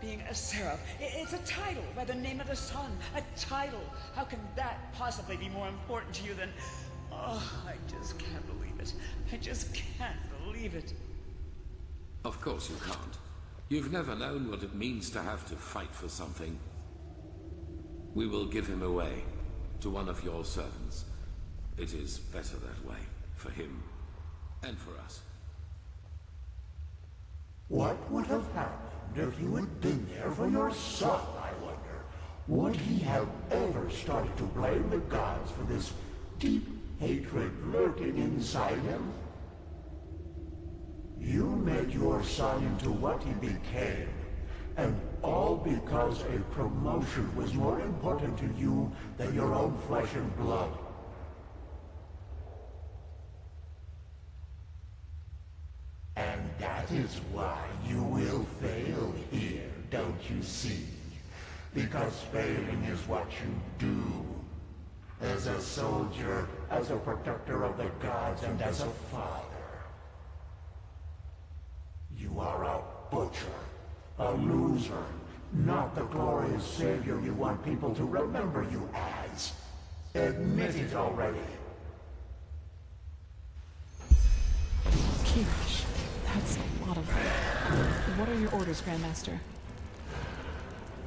Being a seraph, it's a title by the name of the sun. A title. How can that possibly be more important to you than... oh, I just can't believe it. I just can't believe it. Of course you can't. You've never known what it means to have to fight for something. We will give him away to one of your servants. It is better that way, for him and for us. What would have happened if you had been there for your son, I wonder? Would he have ever started to blame the gods for this deep hatred lurking inside him? You made your son into what he became, and all because a promotion was more important to you than your own flesh and blood. And that is why you will fail here, don't you see? Because failing is what you do. As a soldier, as a protector of the gods, and as a father. You are a butcher, a loser, not the glorious savior you want people to remember you as. Admit it already. Kirash, that's a lot of... What are your orders, Grandmaster?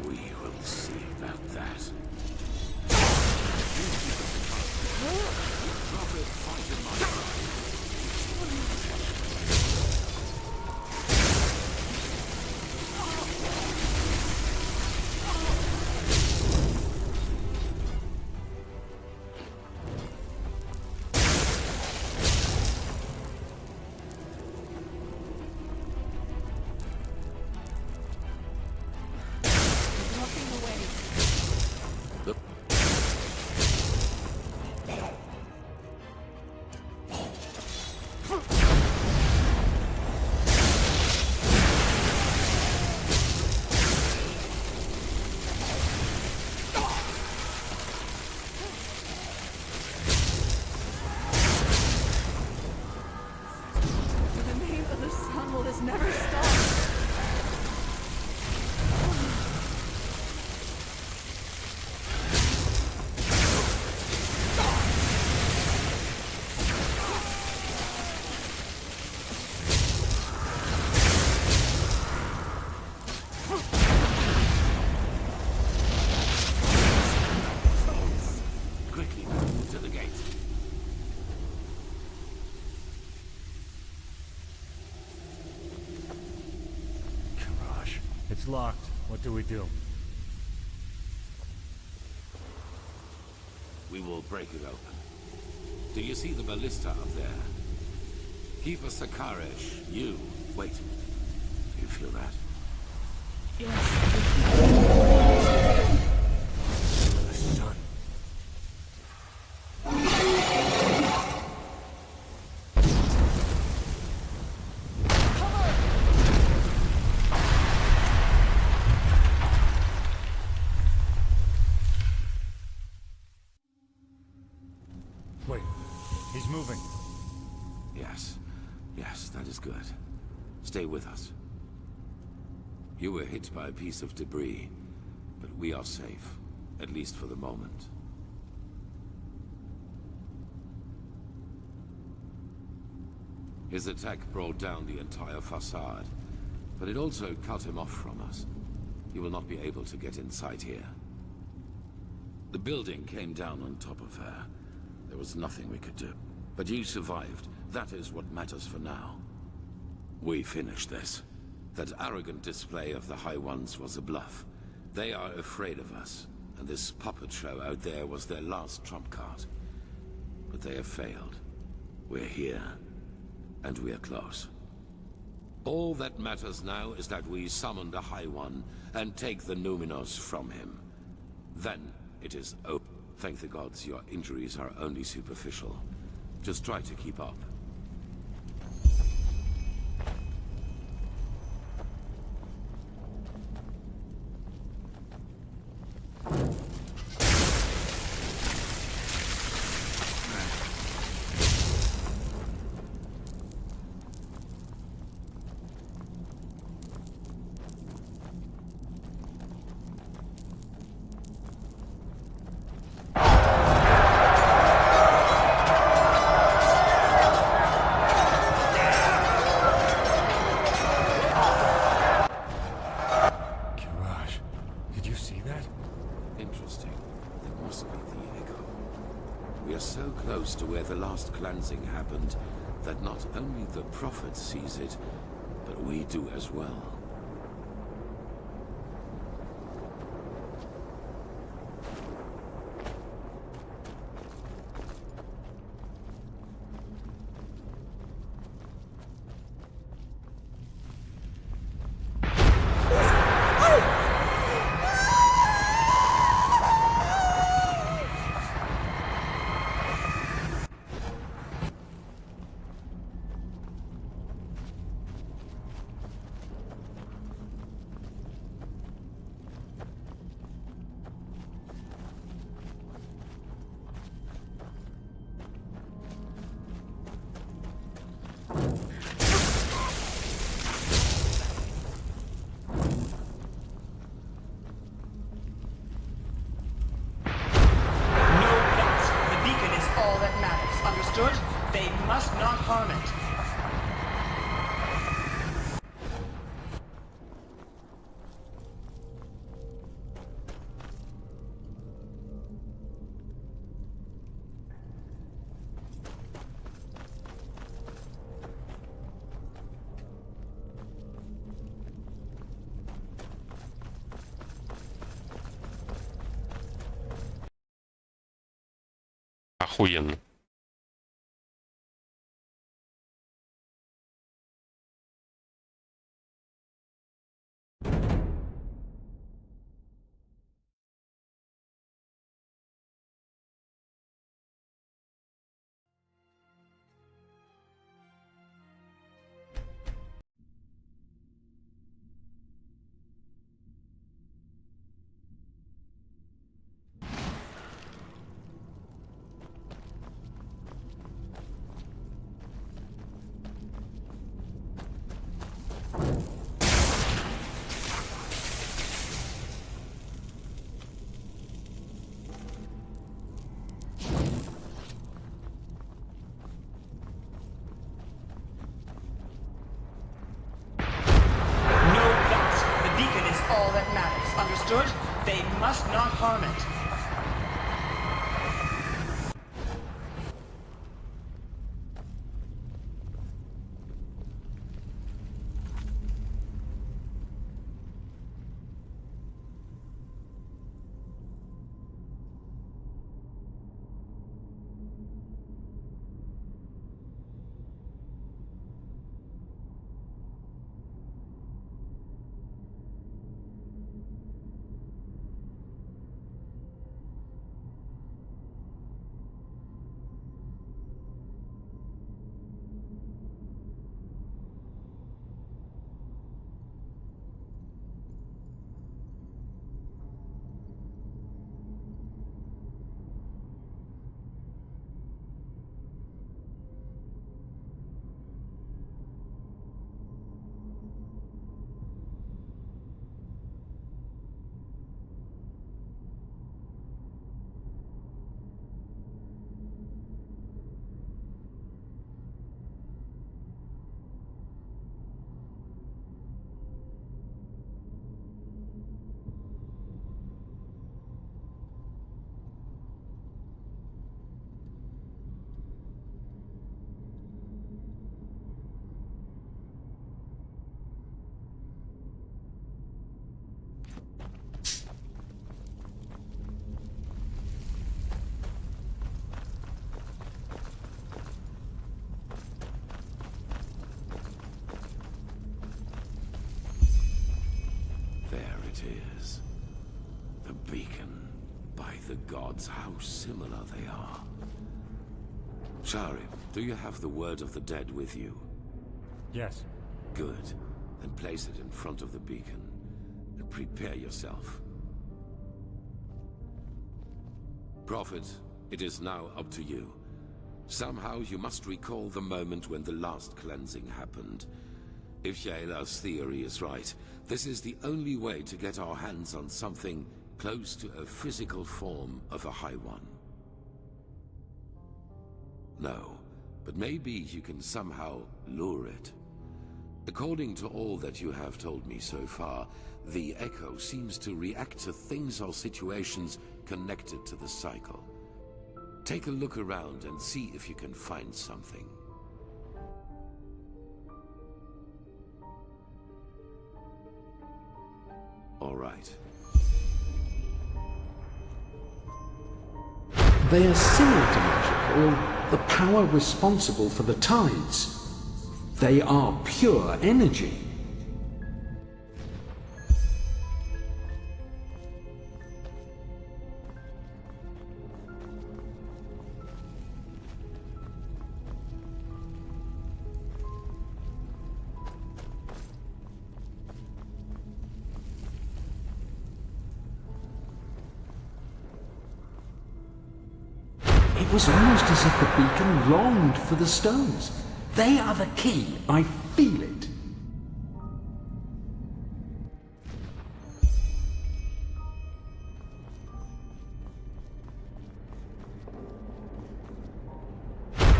We will see about that. It's locked. What do we do? We will break it open. Do you see the ballista up there? Keeper Sakaresh, you... wait. Do you feel that? The sun. Wait, he's moving. Yes, that is good. Stay with us. You were hit by a piece of debris, but we are safe, at least for the moment. His attack brought down the entire facade, but it also cut him off from us. He will not be able to get inside here. The building came down on top of her. There was nothing we could do. But you survived. That is what matters for now. We finished this. That arrogant display of the High Ones was a bluff. They are afraid of us, and this puppet show out there was their last trump card. But they have failed. We're here, and we're close. All that matters now is that we summon the High One and take the Numinos from him. Then it is over. Thank the gods your injuries are only superficial. Just try to keep up. To where the last cleansing happened, that not only the Prophet sees it, but we do as well. They must not harm it. Охуенно. Understood? They must not harm it. is. The beacon. By the gods, how similar they are. Shari, do you have the word of the dead with you? Yes. Good. Then place it in front of the beacon. And prepare yourself. Prophet, it is now up to you. Somehow you must recall the moment when the last cleansing happened. If Shayla's theory is right, this is the only way to get our hands on something close to a physical form of a High One. No, but maybe you can somehow lure it. According to all that you have told me so far, the Echo seems to react to things or situations connected to the cycle. Take a look around and see if you can find something. All right. They are similar to magic, or the power responsible for the tides. They are pure energy. It was almost as if the beacon longed for the stones. They are the key. I feel it.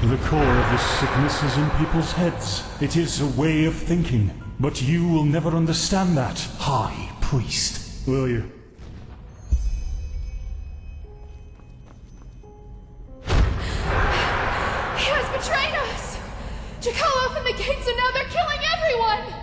The core of this sickness is in people's heads. It is a way of thinking. But you will never understand that, High Priest. Will you? He has betrayed us! Jakal opened the gates and now they're killing everyone!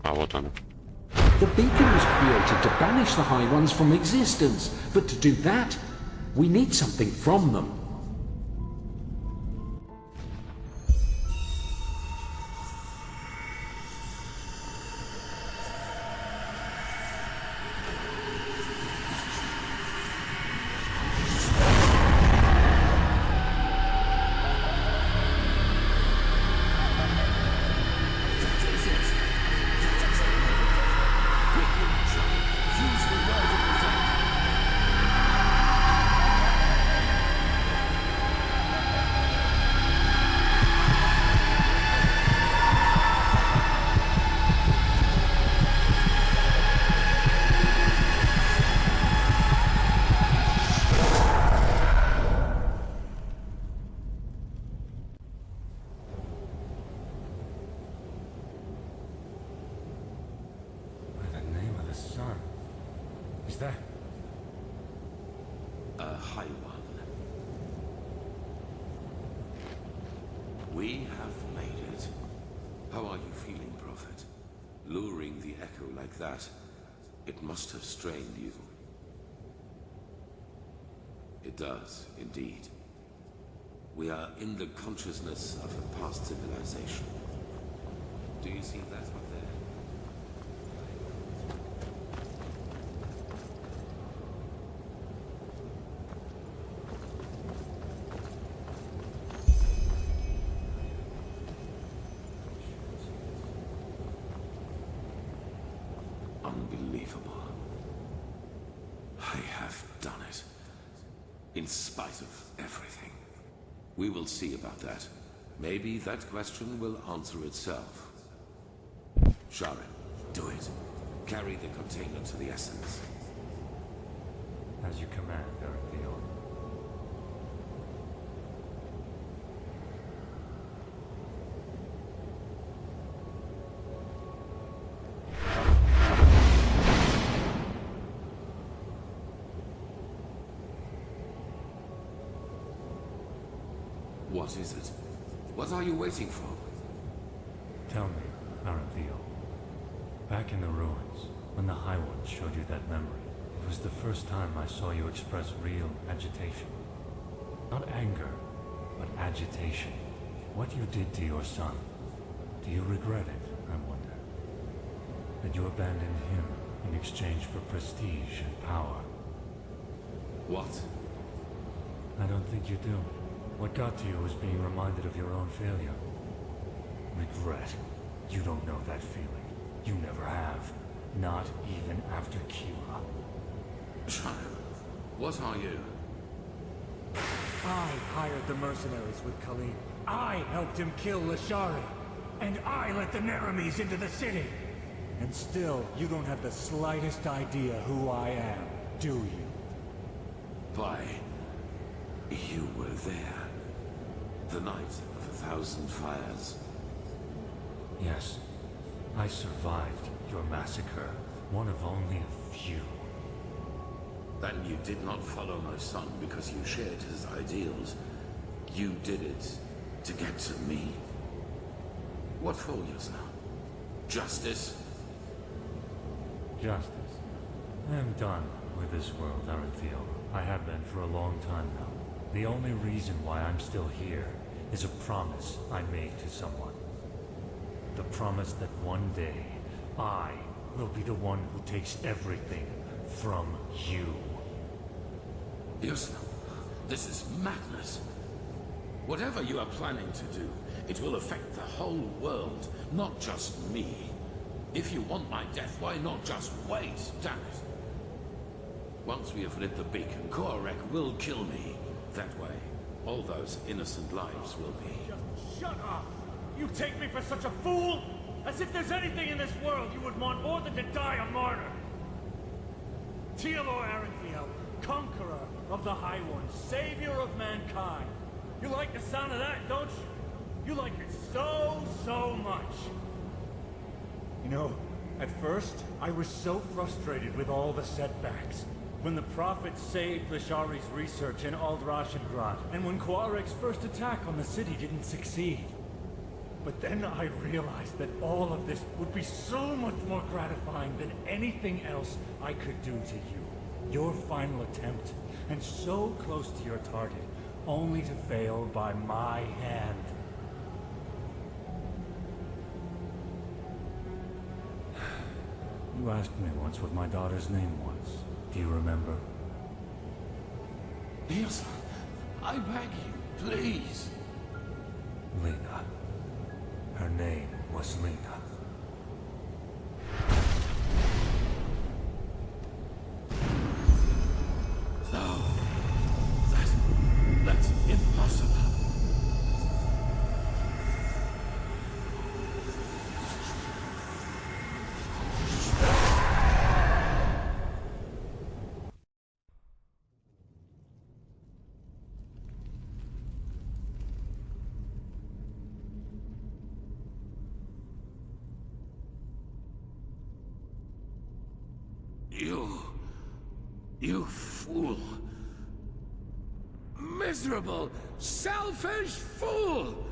А вот оно. The beacon was created to banish the High Ones from existence, but to do that, we need something from them. By the name of the sun. Is that? A High One. We have made it. How are you feeling, Prophet? Luring the echo like that, it must have strained you. It does, indeed. We are in the consciousness of a past civilization. Do you see that up there? Unbelievable. I have done it. In spite of everything. We will see about that. Maybe that question will answer itself. Sharon, do it. Carry the container to the Essence. As you command, Enderal. What is it? What are you waiting for? Tell me, Enderal. Back in the ruins, when the High Ones showed you that memory, it was the first time I saw you express real agitation. Not anger, but agitation. What you did to your son, do you regret it, I wonder? That you abandoned him in exchange for prestige and power? What? I don't think you do. What got to you was being reminded of your own failure. Regret. You don't know that feeling. You never have. Not even after Kira. Child, what are you? I hired the mercenaries with Khalid. I helped him kill Lashari. And I let the Neramis into the city. And still, you don't have the slightest idea who I am, do you? Why, you were there. The night of 1,000 fires. Yes. I survived your massacre. One of only a few. Then you did not follow my son because you shared his ideals. You did it to get to me. What for, Yuzna? Justice? Justice. I am done with this world, Enderal. I have been for a long time now. The only reason why I'm still here is a promise I made to someone. The promise that one day, I will be the one who takes everything from you. Yuzna, this is madness. Whatever you are planning to do, it will affect the whole world, not just me. If you want my death, why not just wait, damn it? Once we have lit the beacon, Korek will kill me. That way, all those innocent lives will be... Just shut up! You take me for such a fool? As if there's anything in this world you would want more than to die a martyr! Tealor Arantheal, conqueror of the High Ones, savior of mankind. You like the sound of that, don't you? You like it so much. You know, at first, I was so frustrated with all the setbacks. When the Prophet saved Lashari's research in Aldrashengrad, and when Korek's first attack on the city didn't succeed. But then I realized that all of this would be so much more gratifying than anything else I could do to you. Your final attempt, and so close to your target, only to fail by my hand. You asked me once what my daughter's name was. Do you remember? Yes, I beg you, please. Lena. Her name was Lena. No. That's impossible. You fool. Miserable, selfish fool!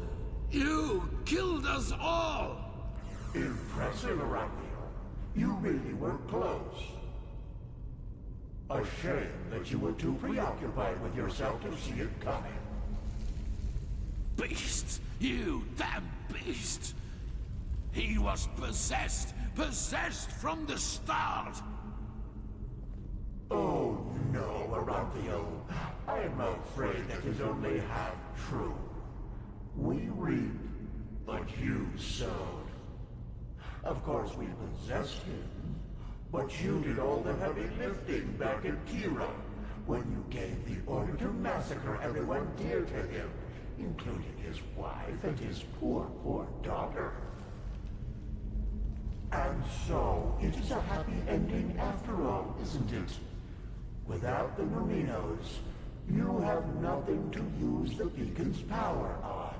You killed us all! Impressive, Arachio. You really were close. A shame that you were too preoccupied with yourself to see it coming. Beast! You damn beast! He was possessed! Possessed from the start! Oh no, Arachio. I'm afraid that is only half true. We reap, but you sowed. Of course we possessed him, but you did all the heavy lifting back at Kira, when you gave the order to massacre everyone dear to him, including his wife and his poor, poor daughter. And so, it is a happy ending after all, isn't it? Without the Numinos, you have nothing to use the beacon's power on.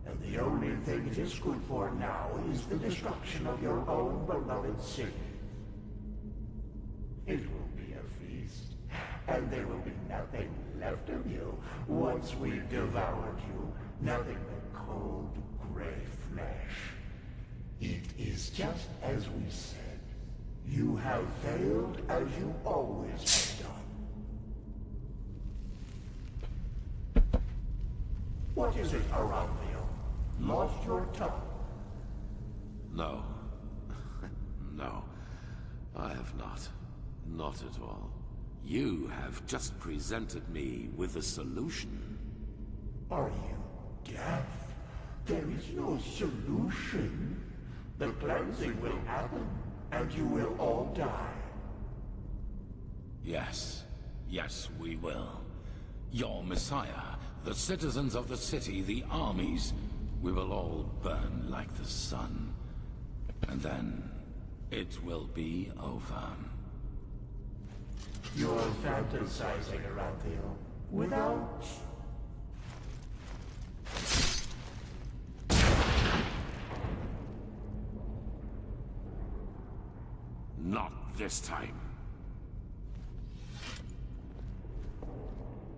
And the only thing it is good for now is the destruction of your own beloved city. It will be a feast, and there will be nothing left of you once we've devoured you. Nothing but cold, gray flesh. It is just as we said. You have failed as you always have done. What is it, Arachio? Lost your tongue? No. No. I have not. Not at all. You have just presented me with a solution. Are you deaf? There is no solution. The cleansing will happen, and you will all die. Yes. Yes, we will. Your Messiah, the citizens of the city, the armies, we will all burn like the sun. And then, it will be over. You're fantasizing, Arachio. Without... Not this time.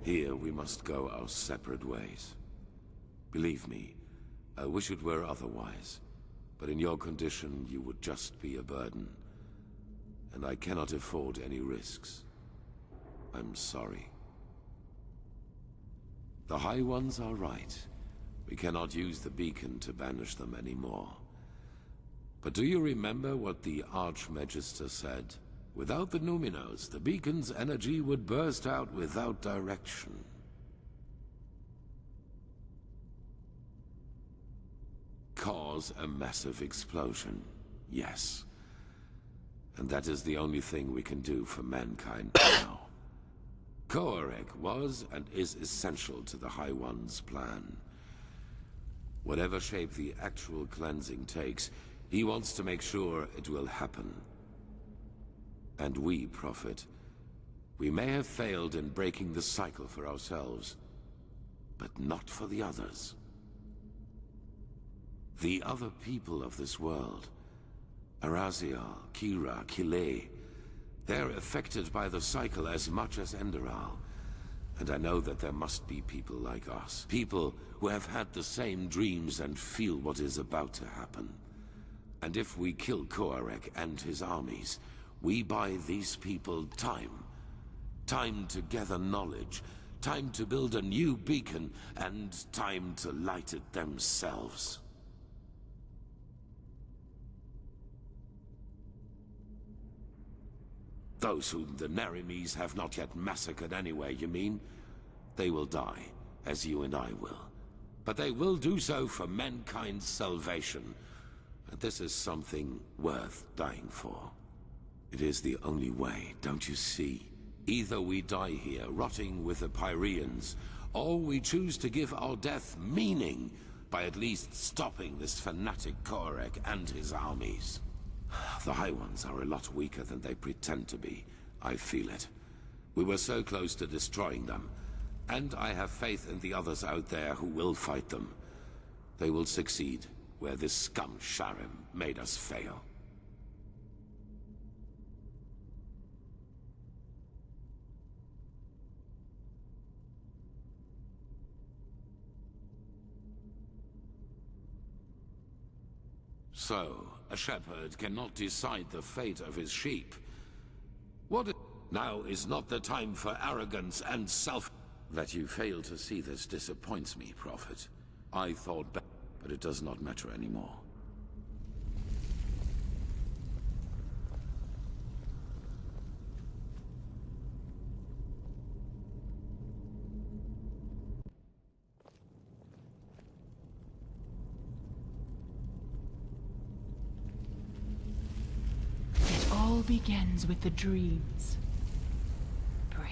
Here we must go our separate ways. Believe me, I wish it were otherwise. But in your condition, you would just be a burden. And I cannot afford any risks. I'm sorry. The High Ones are right. We cannot use the beacon to banish them anymore. But do you remember what the Archmagister said? Without the Numinos, the beacon's energy would burst out without direction. Cause a massive explosion, yes. And that is the only thing we can do for mankind now. Koarek was and is essential to the High One's plan. Whatever shape the actual cleansing takes, he wants to make sure it will happen. And we profit. We may have failed in breaking the cycle for ourselves, but not for the others. The other people of this world, Arazial, Kira, Kile, they're affected by the cycle as much as Enderal. And I know that there must be people like us. People who have had the same dreams and feel what is about to happen. And if we kill Koarek and his armies, we buy these people time. Time to gather knowledge. Time to build a new beacon. And time to light it themselves. Those whom the Narimes have not yet massacred anyway, you mean? They will die, as you and I will. But they will do so for mankind's salvation. And this is something worth dying for. It is the only way, don't you see? Either we die here, rotting with the Pyreans, or we choose to give our death meaning by at least stopping this fanatic Koarek and his armies. The High Ones are a lot weaker than they pretend to be. I feel it. We were so close to destroying them. And I have faith in the others out there who will fight them. They will succeed where this scum Sharim made us fail. So, a shepherd cannot decide the fate of his sheep. What now is not the time for arrogance and self. That you fail to see this disappoints me, Prophet. I thought but it does not matter anymore. It all begins with the dreams. Breathe.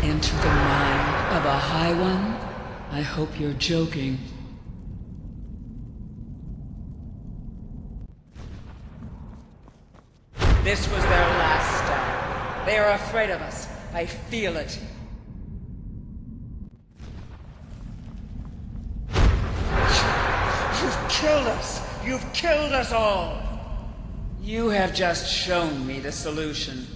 Enter the mind of a High One? I hope you're joking. This was their last stand. They are afraid of us. I feel it. You've killed us! You've killed us all! You have just shown me the solution.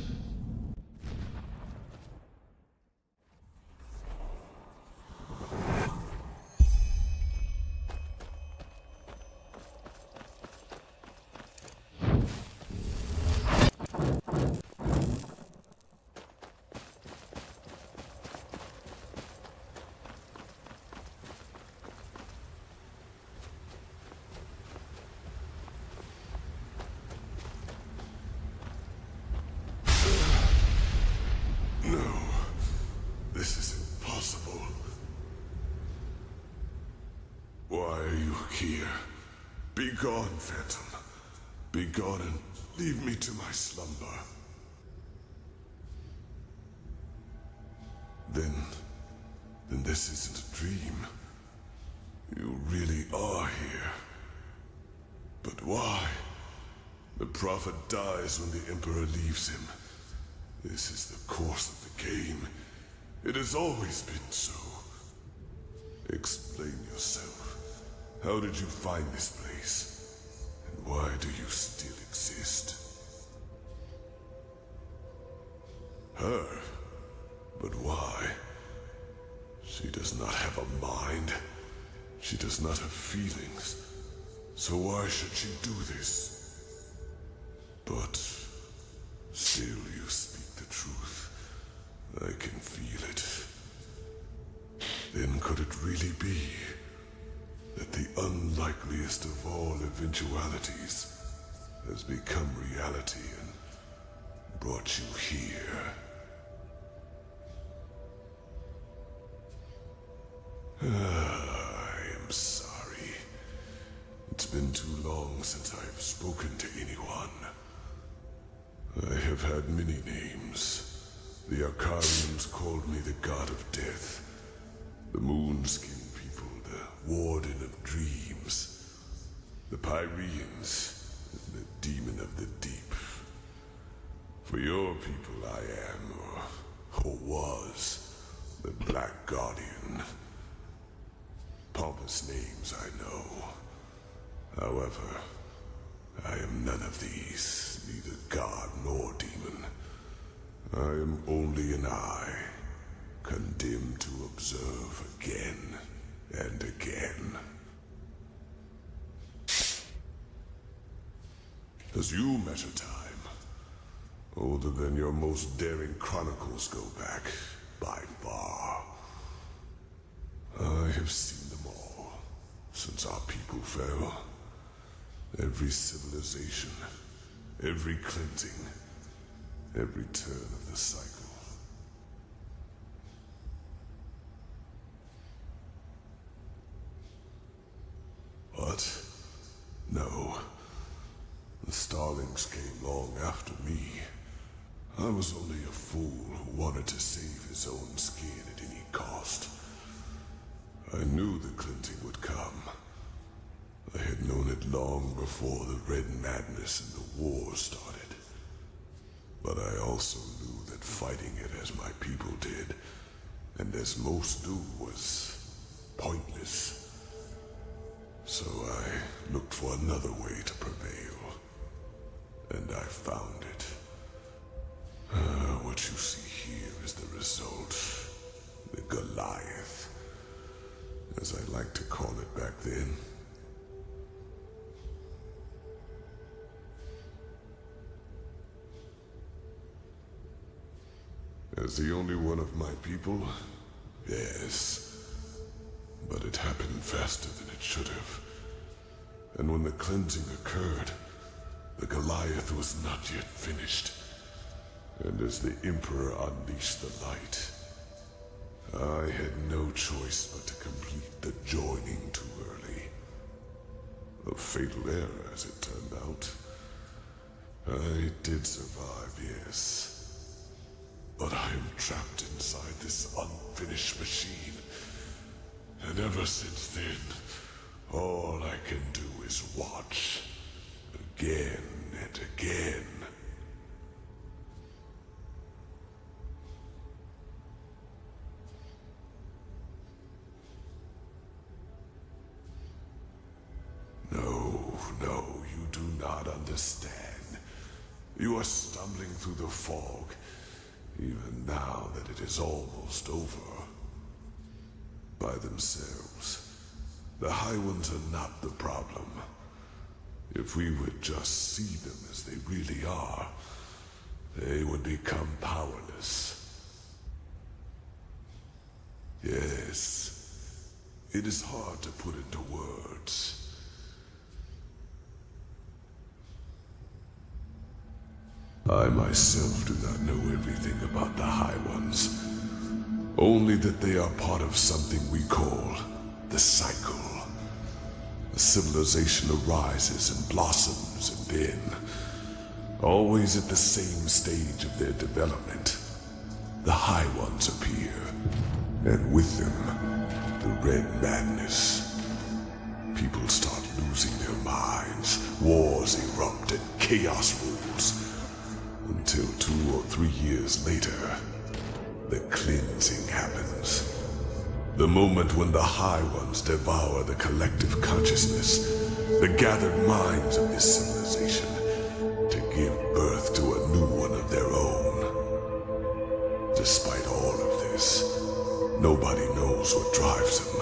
This is impossible. Why are you here? Be gone, Phantom. Be gone and leave me to my slumber. Then this isn't a dream. You really are here. But why? The Prophet dies when the Emperor leaves him. This is the course of the game. It has always been so. Explain yourself. How did you find this place? And why do you still exist? Her? But why? She does not have a mind. She does not have feelings. So why should she do this? But still you speak the truth. I can feel it. Then could it really be that the unlikeliest of all eventualities has become reality and brought you here? I am sorry. It's been too long since I've spoken to anyone. I have had many names. The Arcarians called me the God of Death, the Moonskin people, the Warden of Dreams, the Pyreans, the Demon of the Deep. For your people I am, or was, the Black Guardian. Pompous names, I know. However, I am none of these, neither god nor demon. I am only an eye, condemned to observe again and again. As you measure time, older than your most daring chronicles go back, by far. I have seen them all, since our people fell. Every civilization, every cleansing, every turn of the cycle. What? No. The Starlings came long after me. I was only a fool who wanted to save his own skin at any cost. I knew the cleansing would come. I had known it long before the Red Madness and the war started. But I also knew that fighting it as my people did and as most do, was pointless. So I looked for another way to prevail, and I found it. What you see here is the result. The Goliath, as I like to call it back then. As the only one of my people, yes. But it happened faster than it should have. And when the cleansing occurred, the Goliath was not yet finished. And as the Emperor unleashed the light, I had no choice but to complete the joining too early. A fatal error, as it turned out. I did survive, yes. But I am trapped inside this unfinished machine. And ever since then, all I can do is watch. Again and again. No, you do not understand. You are stumbling through the fog, even now that it is almost over. By themselves, the High Ones are not the problem. If we would just see them as they really are, they would become powerless. Yes, it is hard to put into words. I myself do not know everything about the High Ones. Only that they are part of something we call the cycle. A civilization arises and blossoms, and then, always at the same stage of their development, the High Ones appear, and with them, the Red Madness. People start losing their minds, wars erupt, and chaos rules. Until 2 or 3 years later, the cleansing happens. The moment when the High Ones devour the collective consciousness, the gathered minds of this civilization, to give birth to a new one of their own. Despite all of this, nobody knows what drives them.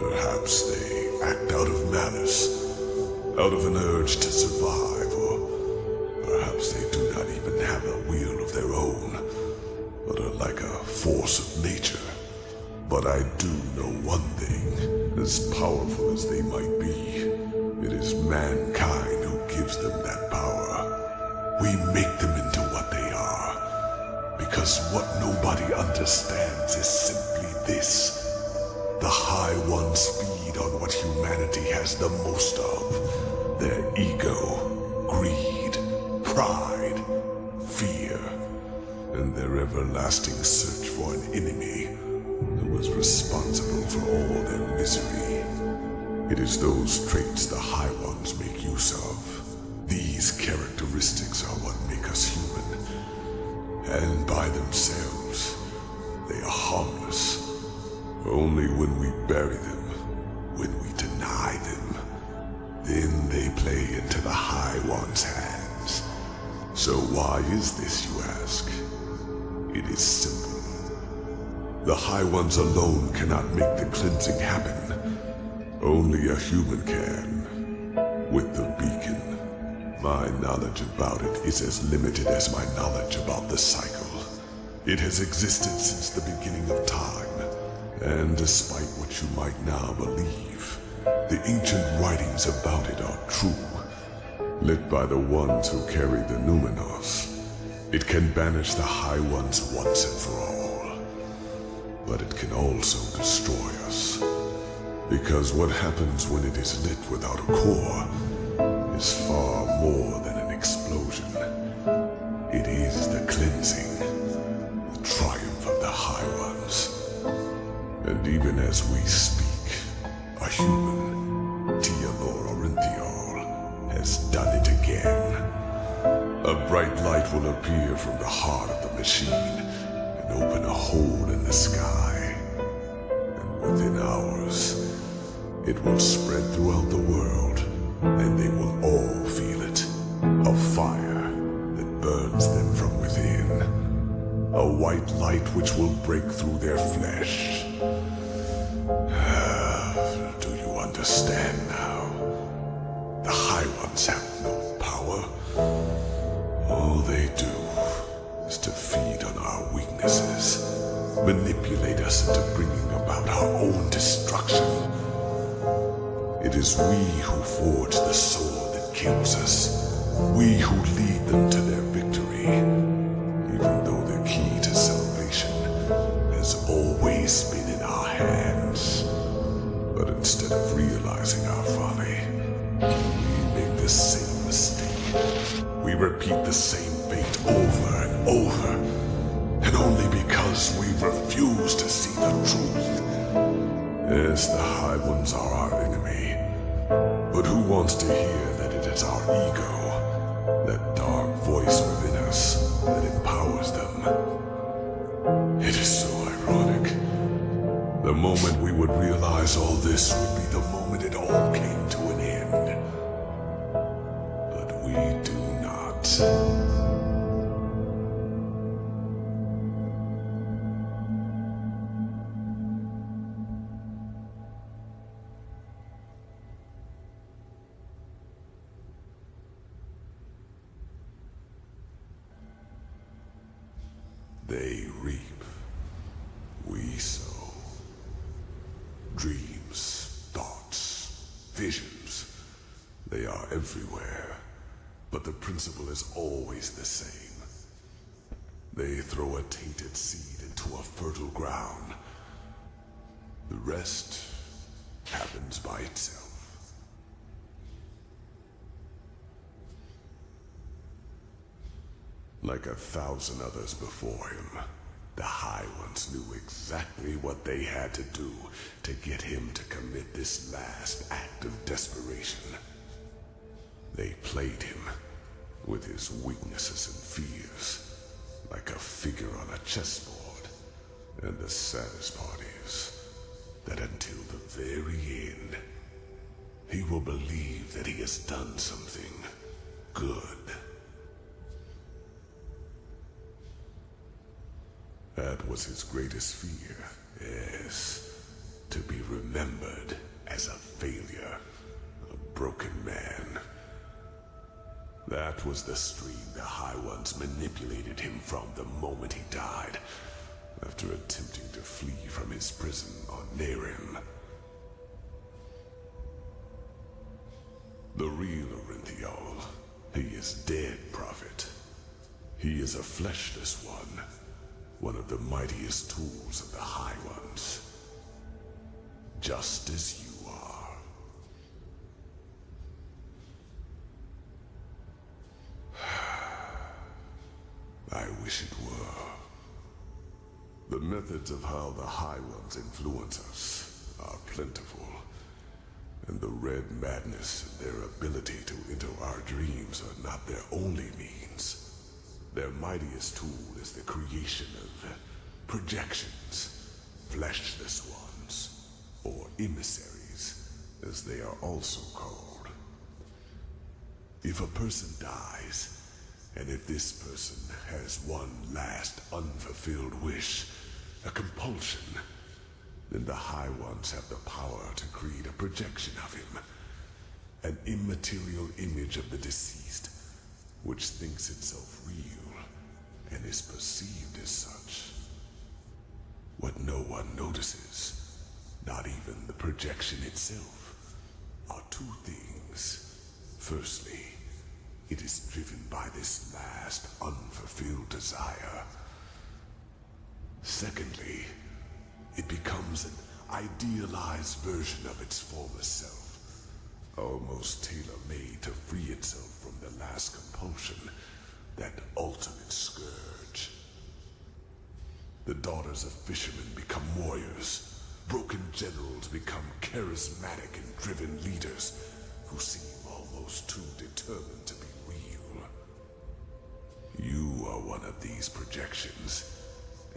Perhaps they act out of malice, out of an urge to survive, or perhaps they do not even have a will of their own, but are like a force of nature. But I do know one thing, as powerful as they might be, it is mankind who gives them that power. We make them into what they are, because what nobody understands is simply this. The High Ones feed on what humanity has the most of, their ego, greed, pride, fear, and their everlasting search for an enemy who was responsible for all their misery. It is those traits the High Ones make use of. These characteristics are what make us human, and by themselves, they are harmless. Only when we bury them, when we deny them, then they play into the High Ones' hands. So why is this, you ask? It is simple. The High Ones alone cannot make the cleansing happen. Only a human can. With the beacon, my knowledge about it is as limited as my knowledge about the cycle. It has existed since the beginning of time, and despite what you might now believe, the ancient writings about it are true. Lit by the ones who carry the Numenos, it can banish the High Ones once and for all. But it can also destroy us. Because what happens when it is lit without a core is far more than an explosion. It is the cleansing, the triumph of the High Ones. And even as we speak, a human, Teolor Orinthiol, has done it again. A bright light will appear from the heart of the machine, and open a hole in the sky. And within hours, it will spread throughout the world, and they will all feel it. A fire that burns them from within. A white light which will break through their flesh. Do you understand now? The High Ones have no power. All they do is to feed on our weaknesses, manipulate us into bringing about our own destruction. It is we who forge the sword that kills us, we who lead them to their victory, even though the key to salvation has always been in our hands. But instead of realizing our folly, we make the same mistake. We repeat the same fate over and over, and only because we refuse to see the truth. Yes, the High Ones are our enemy, but who wants to hear that it is our ego, that dark voice within us, that empowers them? It is so ironic. The moment we would realize all this would be the moment it all came to an end. But we do not. They reap, we sow. Dreams, thoughts, visions, they are everywhere, but the principle is always the same. They throw a tainted seed into a fertile ground. The rest happens by itself. Like 1,000 others before him, the High Ones knew exactly what they had to do to get him to commit this last act of desperation. They played him with his weaknesses and fears, like a figure on a chessboard. And the saddest part is that until the very end, he will believe that he has done something good. That was his greatest fear, yes. To be remembered as a failure, a broken man. That was the stream the High Ones manipulated him from the moment he died, after attempting to flee from his prison on Nerim. The real Orinthiol, he is dead, Prophet. He is a fleshless one of the mightiest tools of the High Ones. Just as you are. I wish it were. The methods of how the High Ones influence us are plentiful, and the Red Madness and their ability to enter our dreams are not their only means. Their mightiest tool is the creation of projections, fleshless ones, or emissaries, as they are also called. If a person dies, and if this person has one last unfulfilled wish, a compulsion, then the High Ones have the power to create a projection of him, an immaterial image of the deceased, which thinks itself real and is perceived as such. What no one notices, not even the projection itself, are two things. Firstly, it is driven by this last unfulfilled desire. Secondly, it becomes an idealized version of its former self, almost tailor-made to free itself from the last compulsion, that ultimate scourge. The daughters of fishermen become warriors. Broken generals become charismatic and driven leaders who seem almost too determined to be real. You are one of these projections,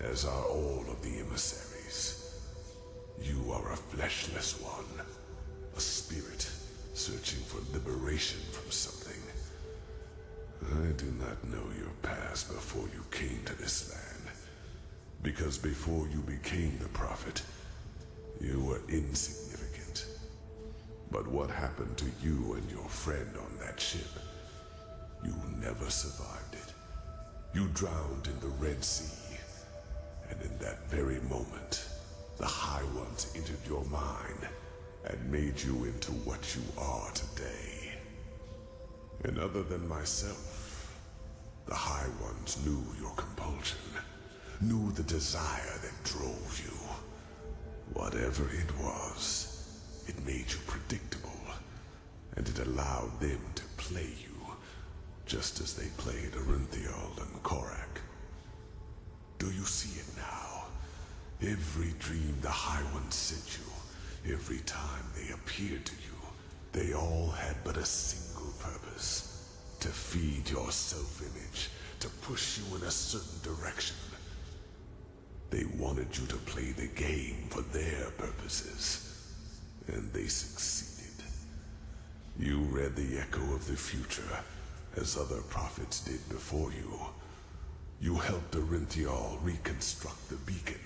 as are all of the emissaries. You are a fleshless one, a spirit searching for liberation from something. I do not know your past before you came to this land, because before you became the prophet, you were insignificant. But what happened to you and your friend on that ship? You never survived it. You drowned in the Red Sea, and in that very moment, the High Ones entered your mind and made you into what you are today. And other than myself, the High Ones knew your compulsion, knew the desire that drove you. Whatever it was, it made you predictable, and it allowed them to play you, just as they played Orynthiol and Korak. Do you see it now? Every dream the High Ones sent you, every time they appeared to you, they all had but a single purpose: to feed your self-image, to push you in a certain direction. They wanted you to play the game for their purposes, and they succeeded. You read the echo of the future, as other prophets did before you. You helped Orynthiol reconstruct the beacon,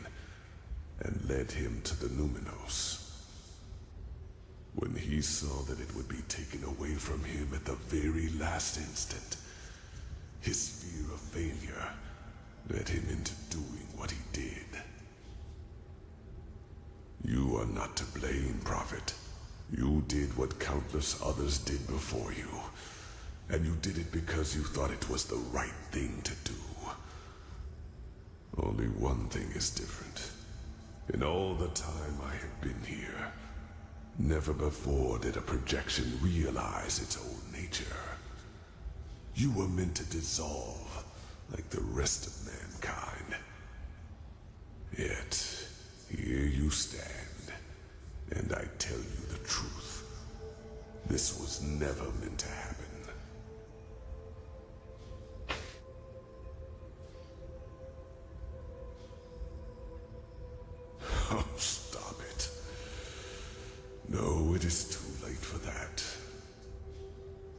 and led him to the Numinos. When he saw that it would be taken away from him at the very last instant, his fear of failure led him into doing what he did. You are not to blame, Prophet. You did what countless others did before you, and you did it because you thought it was the right thing to do. Only one thing is different. In all the time I have been here, never before did a projection realize its own nature. You were meant to dissolve like the rest of mankind. Yet, here you stand, and I tell you the truth. This was never meant to happen. Oh, stop it. No, it is too late for that.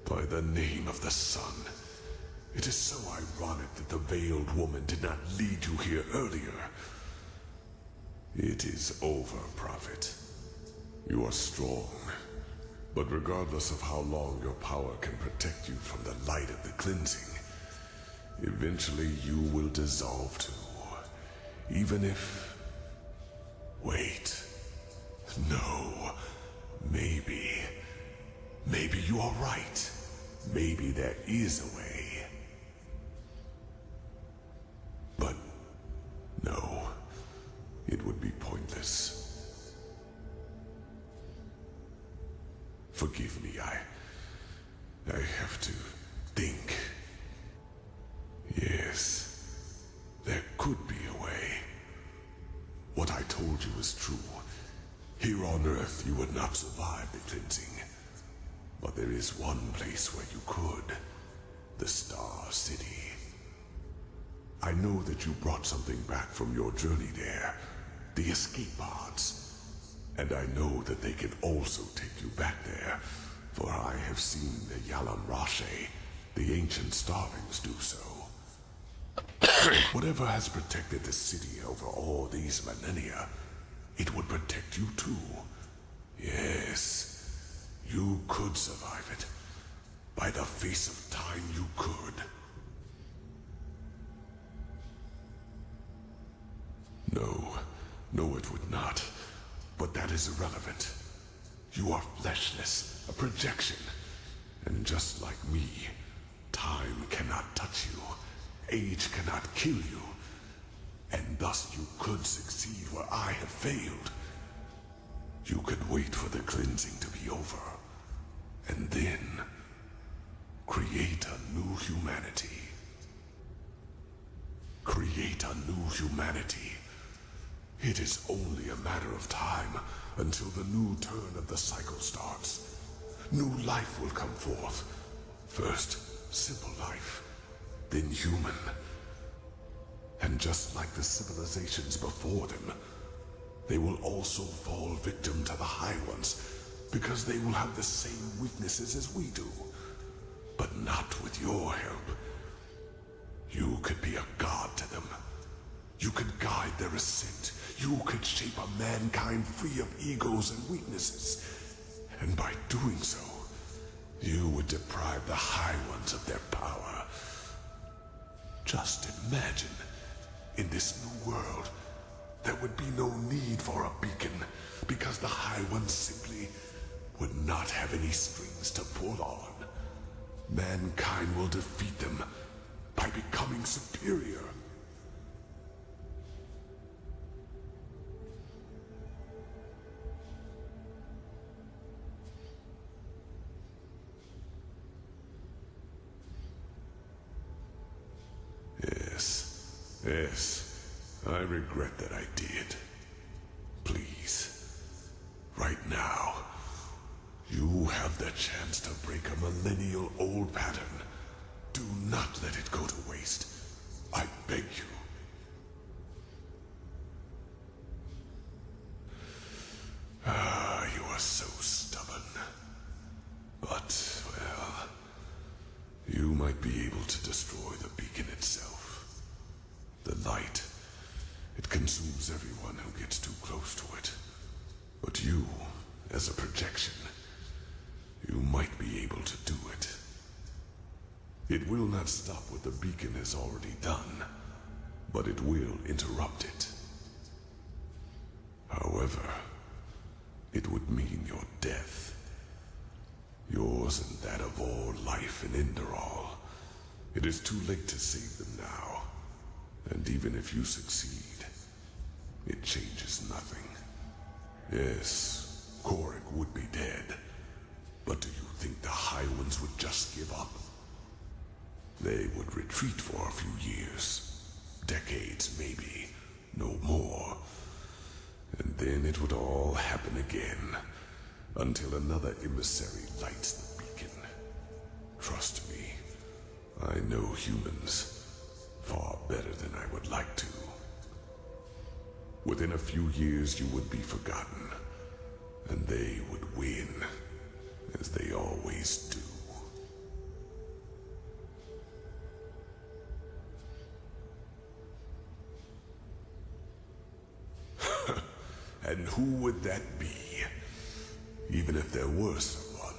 By the name of the sun, it is so ironic that the veiled woman did not lead you here earlier. It is over, Prophet. You are strong, but regardless of how long your power can protect you from the light of the cleansing, eventually you will dissolve too. Even if... Wait. No. Maybe you are right. Maybe there is a way. But no, it would be pointless. Forgive me, I have to think. Yes, there could be a way. What I told you is true. Here on Earth, you would not survive the cleansing. But there is one place where you could. The Star City. I know that you brought something back from your journey there. The escape pods. And I know that they can also take you back there. For I have seen the Yalam Rashe, the ancient starlings, do so. Whatever has protected the city over all these millennia, it would protect you too. Yes, you could survive it. By the face of time, you could. No, it would not. But that is irrelevant. You are fleshless, a projection. And just like me, time cannot touch you. Age cannot kill you, and thus you could succeed where I have failed. You could wait for the cleansing to be over, and then create a new humanity. Create a new humanity. It is only a matter of time until the new turn of the cycle starts. New life will come forth. First, simple life. Then human. And just like the civilizations before them, they will also fall victim to the High Ones, because they will have the same weaknesses as we do. But not with your help. You could be a god to them. You could guide their ascent. You could shape a mankind free of egos and weaknesses. And by doing so, you would deprive the High Ones of their power. Just imagine, in this new world, there would be no need for a beacon, because the High Ones simply would not have any strings to pull on. Mankind will defeat them by becoming superior. Yes, I regret that I did. Please, right now, you have the chance to break a millennial-old pattern. Do not let it go to waste. I beg you. You are so stubborn. But, well, you might be able to destroy the beacon itself. The light, it consumes everyone who gets too close to it. But you, as a projection, you might be able to do it. It will not stop what the beacon has already done, but it will interrupt it. However, it would mean your death. Yours and that of all life in Enderal. It is too late to save them now. And even if you succeed, it changes nothing. Yes, Korik would be dead. But do you think the High Ones would just give up? They would retreat for a few years. Decades, maybe. No more. And then it would all happen again. Until another emissary lights the beacon. Trust me, I know humans far better than I would like to. Within a few years you would be forgotten, and they would win, as they always do. And who would that be? Even if there were someone,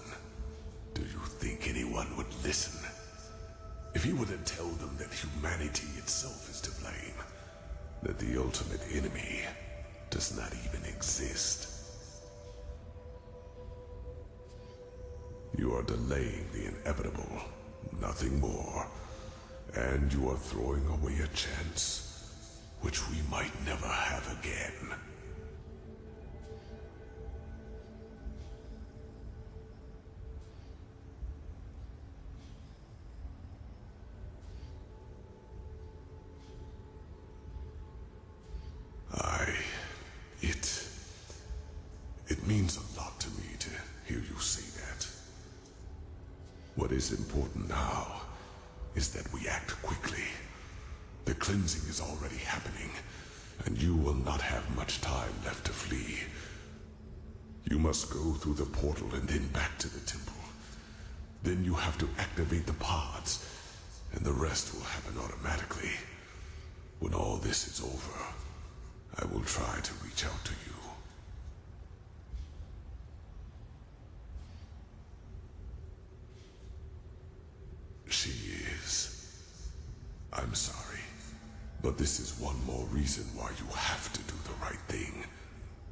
do you think anyone would listen? If you were to tell them that humanity itself is to blame, that the ultimate enemy does not even exist. You are delaying the inevitable, nothing more. And you are throwing away a chance, which we might never have again. It means a lot to me to hear you say that. What is important now is that we act quickly. The cleansing is already happening, and you will not have much time left to flee. You must go through the portal and then back to the temple. Then you have to activate the pods, and the rest will happen automatically. When all this is over, I will try to reach out to you. She is. I'm sorry, but this is one more reason why you have to do the right thing.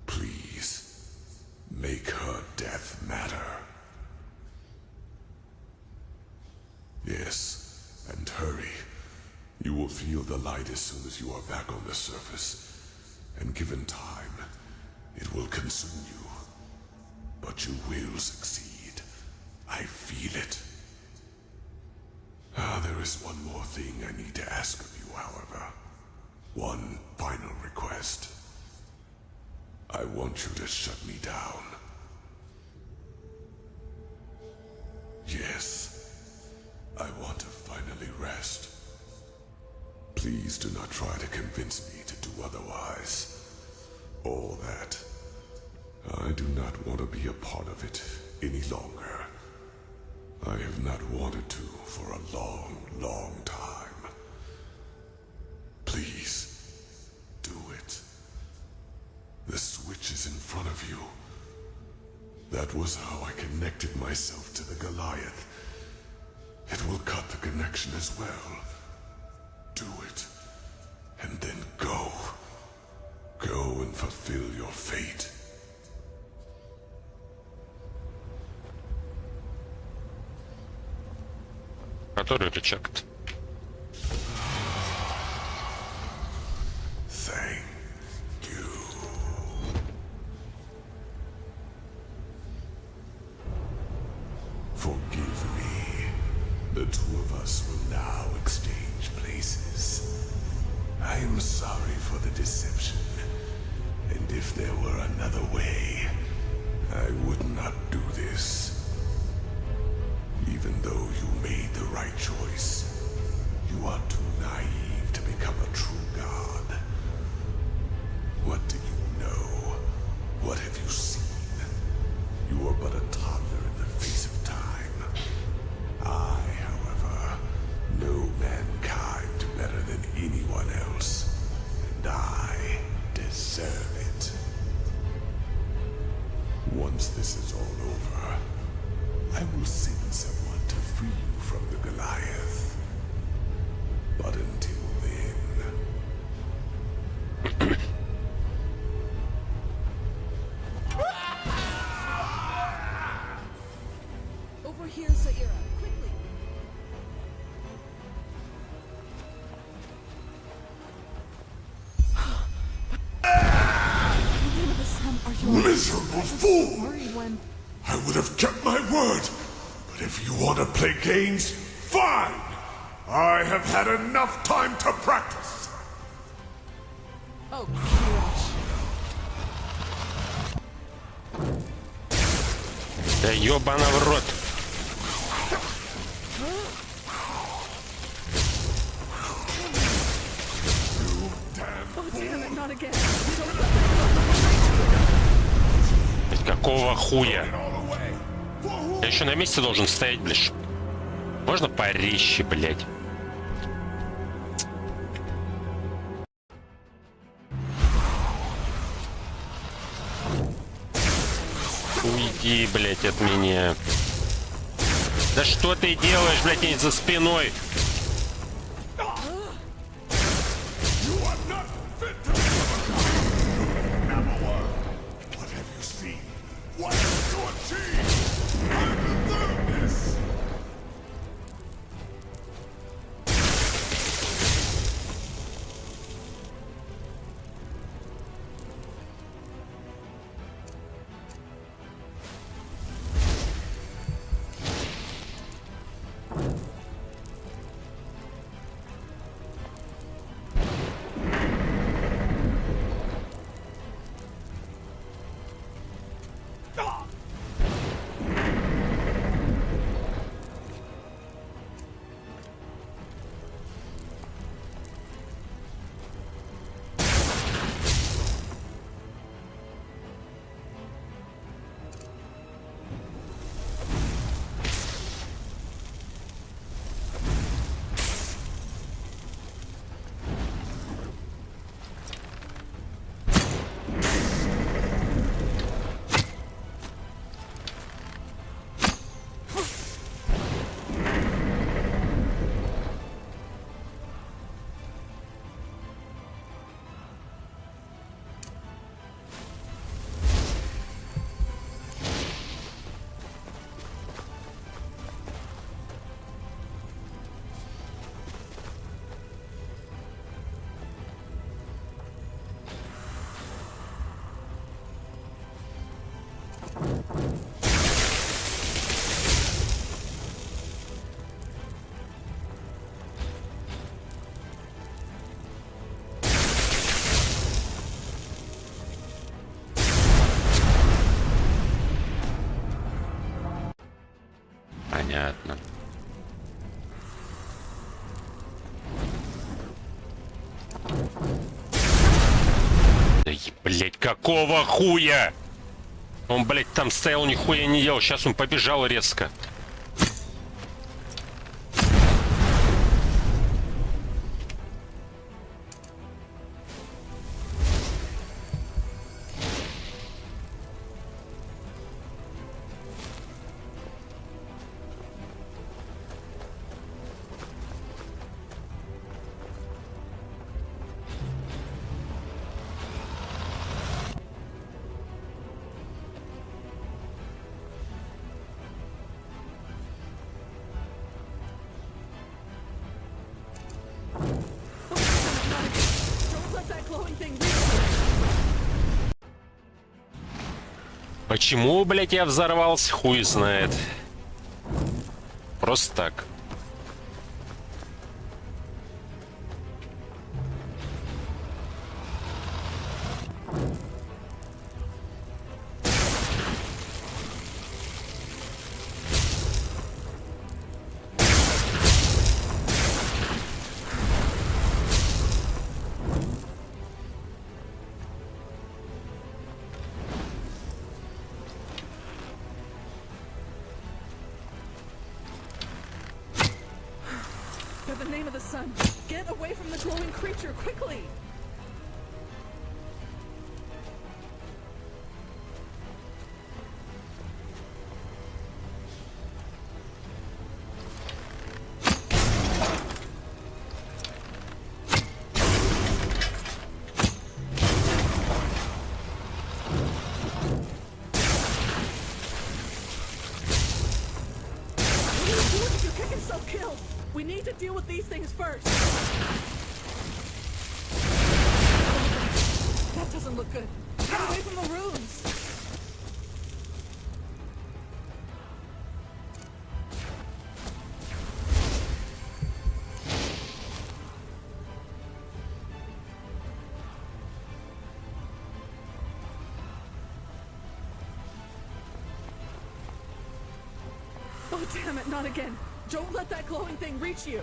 Please, make her death matter. Yes, and hurry. You will feel the light as soon as you are back on the surface. And given time, it will consume you. But you will succeed. I feel it. There is one more thing I need to ask of you, however. One final request. I want you to shut me down. Yes, I want to finally rest. Please. Please do not try to convince me to do otherwise. All that. I do not want to be a part of it any longer. I have not wanted to for a long, long time. Please, do it. The switch is in front of you. That was how I connected myself to the Goliath. It will cut the connection as well. Do it, and then go. Go and fulfill your fate. Который рычаг-то? Thank you. Forgive me. The two of us will now exchange places. I am sorry for the deception. And if there were another way, I would not do this. Even though you made the right choice, you are too naive to become a true god. What do you know? What have you seen? You are but a toddler in the face of time. I, however, know mankind better than anyone else, and I deserve it. Once this is all over, I will send someone to free you from the Goliath. But until then... Over here, Saira, quickly. Miserable fool! I would have kept my word, but if you want to play games, fine! I have had enough time to practice! Oh, gosh. Да ёбана в рот. Какого хуя? Я еще на месте должен стоять, блядь. Можно порезче, блядь? Уйди, блядь, от меня. Да что ты делаешь, блядь, за спиной? Понятно. Ай, блядь, какого хуя? Он, блядь, там стоял, нихуя не делал. Сейчас он побежал резко. Don't let that glowing thing reach Почему, блядь, я взорвался, хуй знает. Просто так. In the name of the sun, get away from the glowing creature, quickly! What are you doing if you kick yourself killed? We need to deal with these things first. That doesn't look good. Get away from the runes. Oh, damn it, not again. Don't let that glowing thing reach you.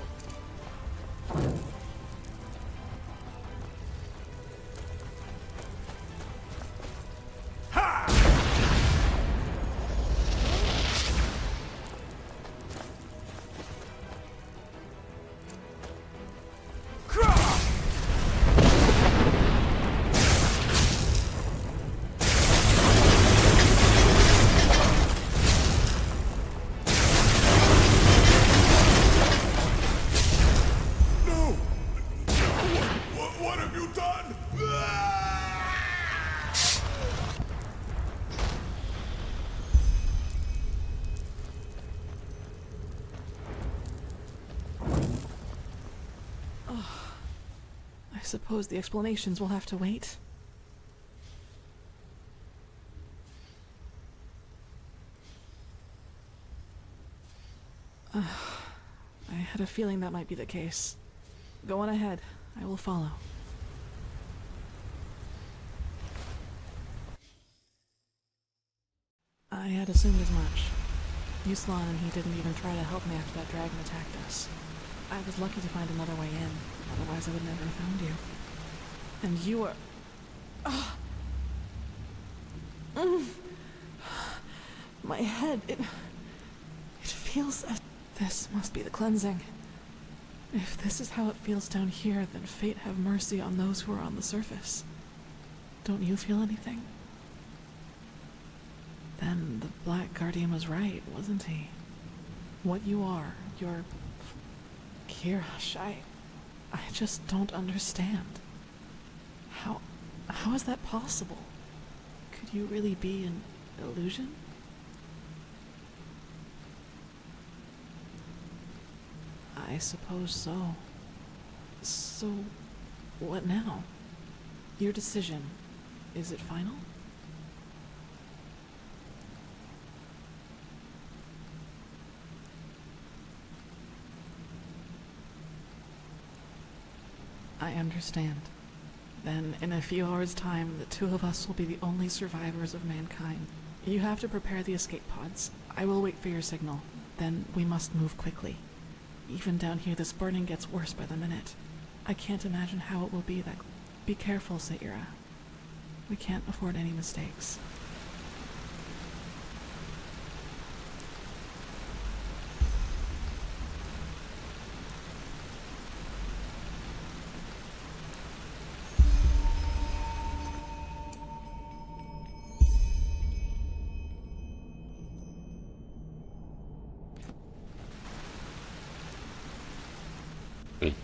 What have you done? I suppose the explanations will have to wait. I had a feeling that might be the case. Go on ahead. I will follow. I had assumed as much. Yuslan and he didn't even try to help me after that dragon attacked us. I was lucky to find another way in, otherwise I would never have found you. And you are... My head, it feels as... This must be the cleansing. If this is how it feels down here, then fate have mercy on those who are on the surface. Don't you feel anything? Then the Black Guardian was right, wasn't he? What you are, you're... Kirash, I just don't understand. How is that possible? Could you really be an illusion? I suppose so. So, what now? Your decision, is it final? I understand. Then, in a few hours' time, the two of us will be the only survivors of mankind. You have to prepare the escape pods. I will wait for your signal. Then we must move quickly. Even down here, this burning gets worse by the minute. I can't imagine how it will be that... Be careful, Saira. We can't afford any mistakes.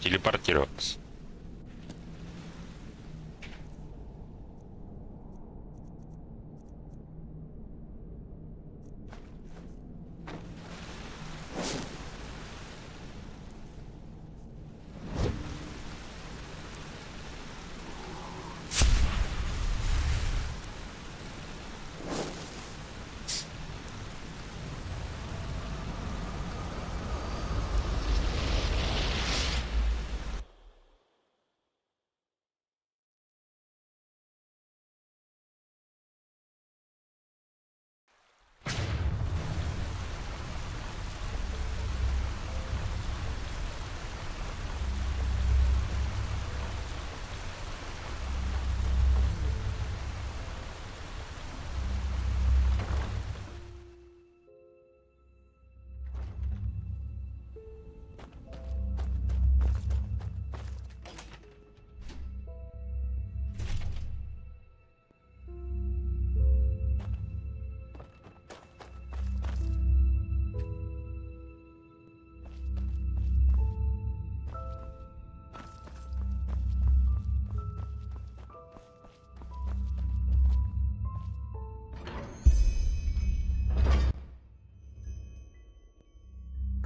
Телепортироваться.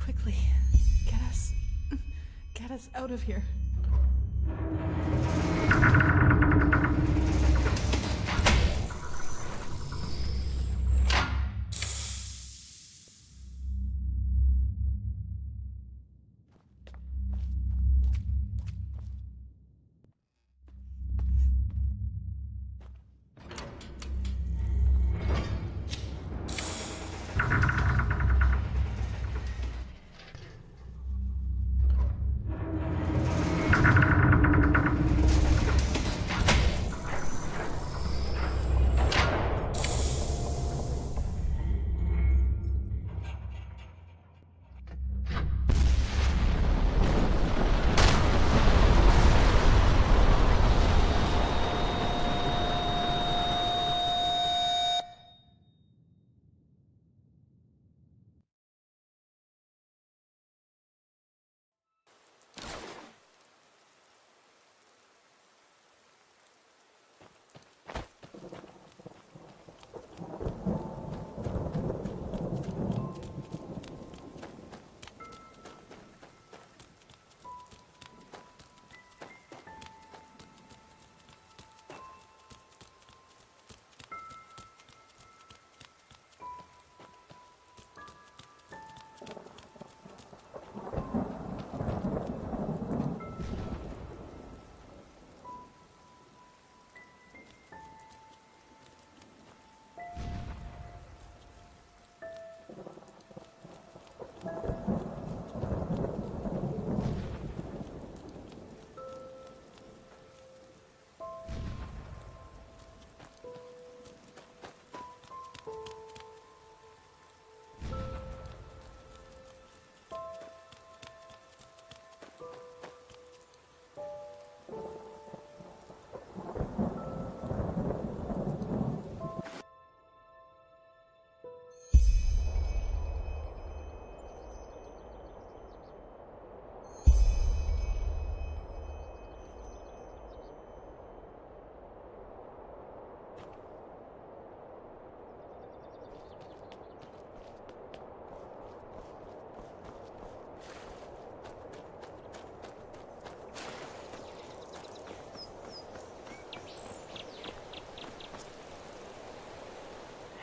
Quickly, get us out of here.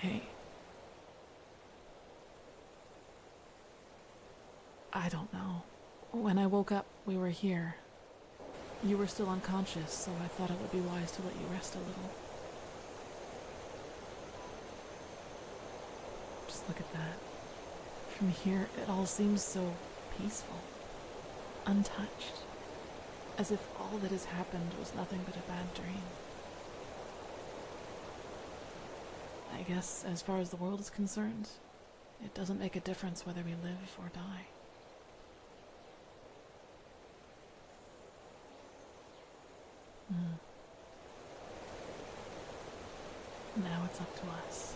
Hey. I don't know. When I woke up, we were here. You were still unconscious, so I thought it would be wise to let you rest a little. Just look at that. From here, it all seems so peaceful. Untouched. As if all that has happened was nothing but a bad dream. I guess as far as the world is concerned, it doesn't make a difference whether we live or die. Now it's up to us.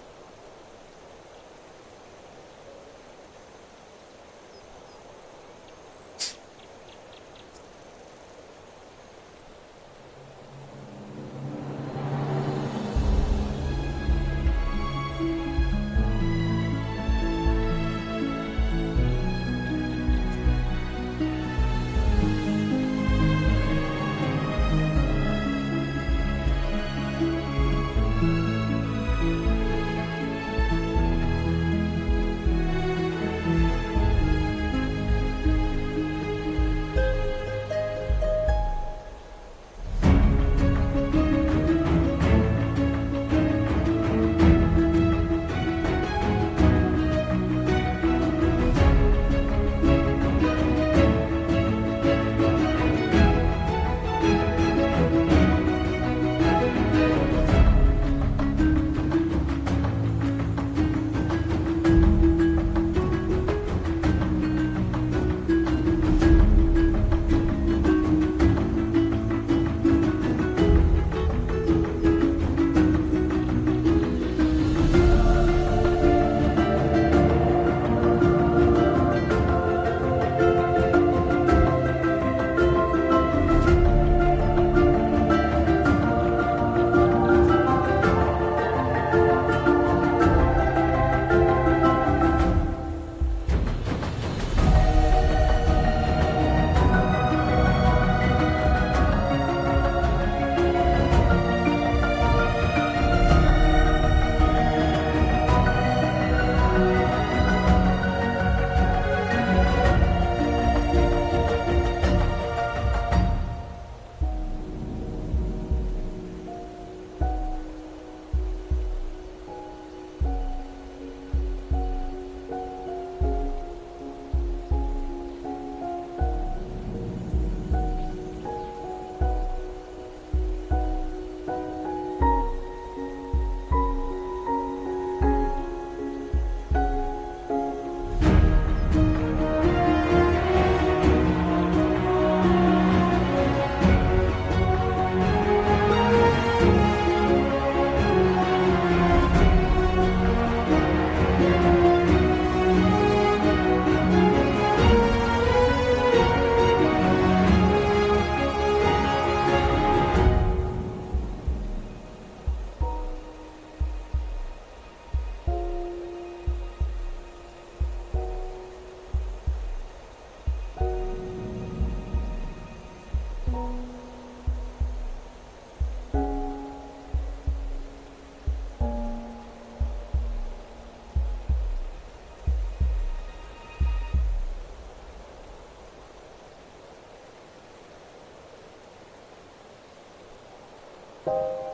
you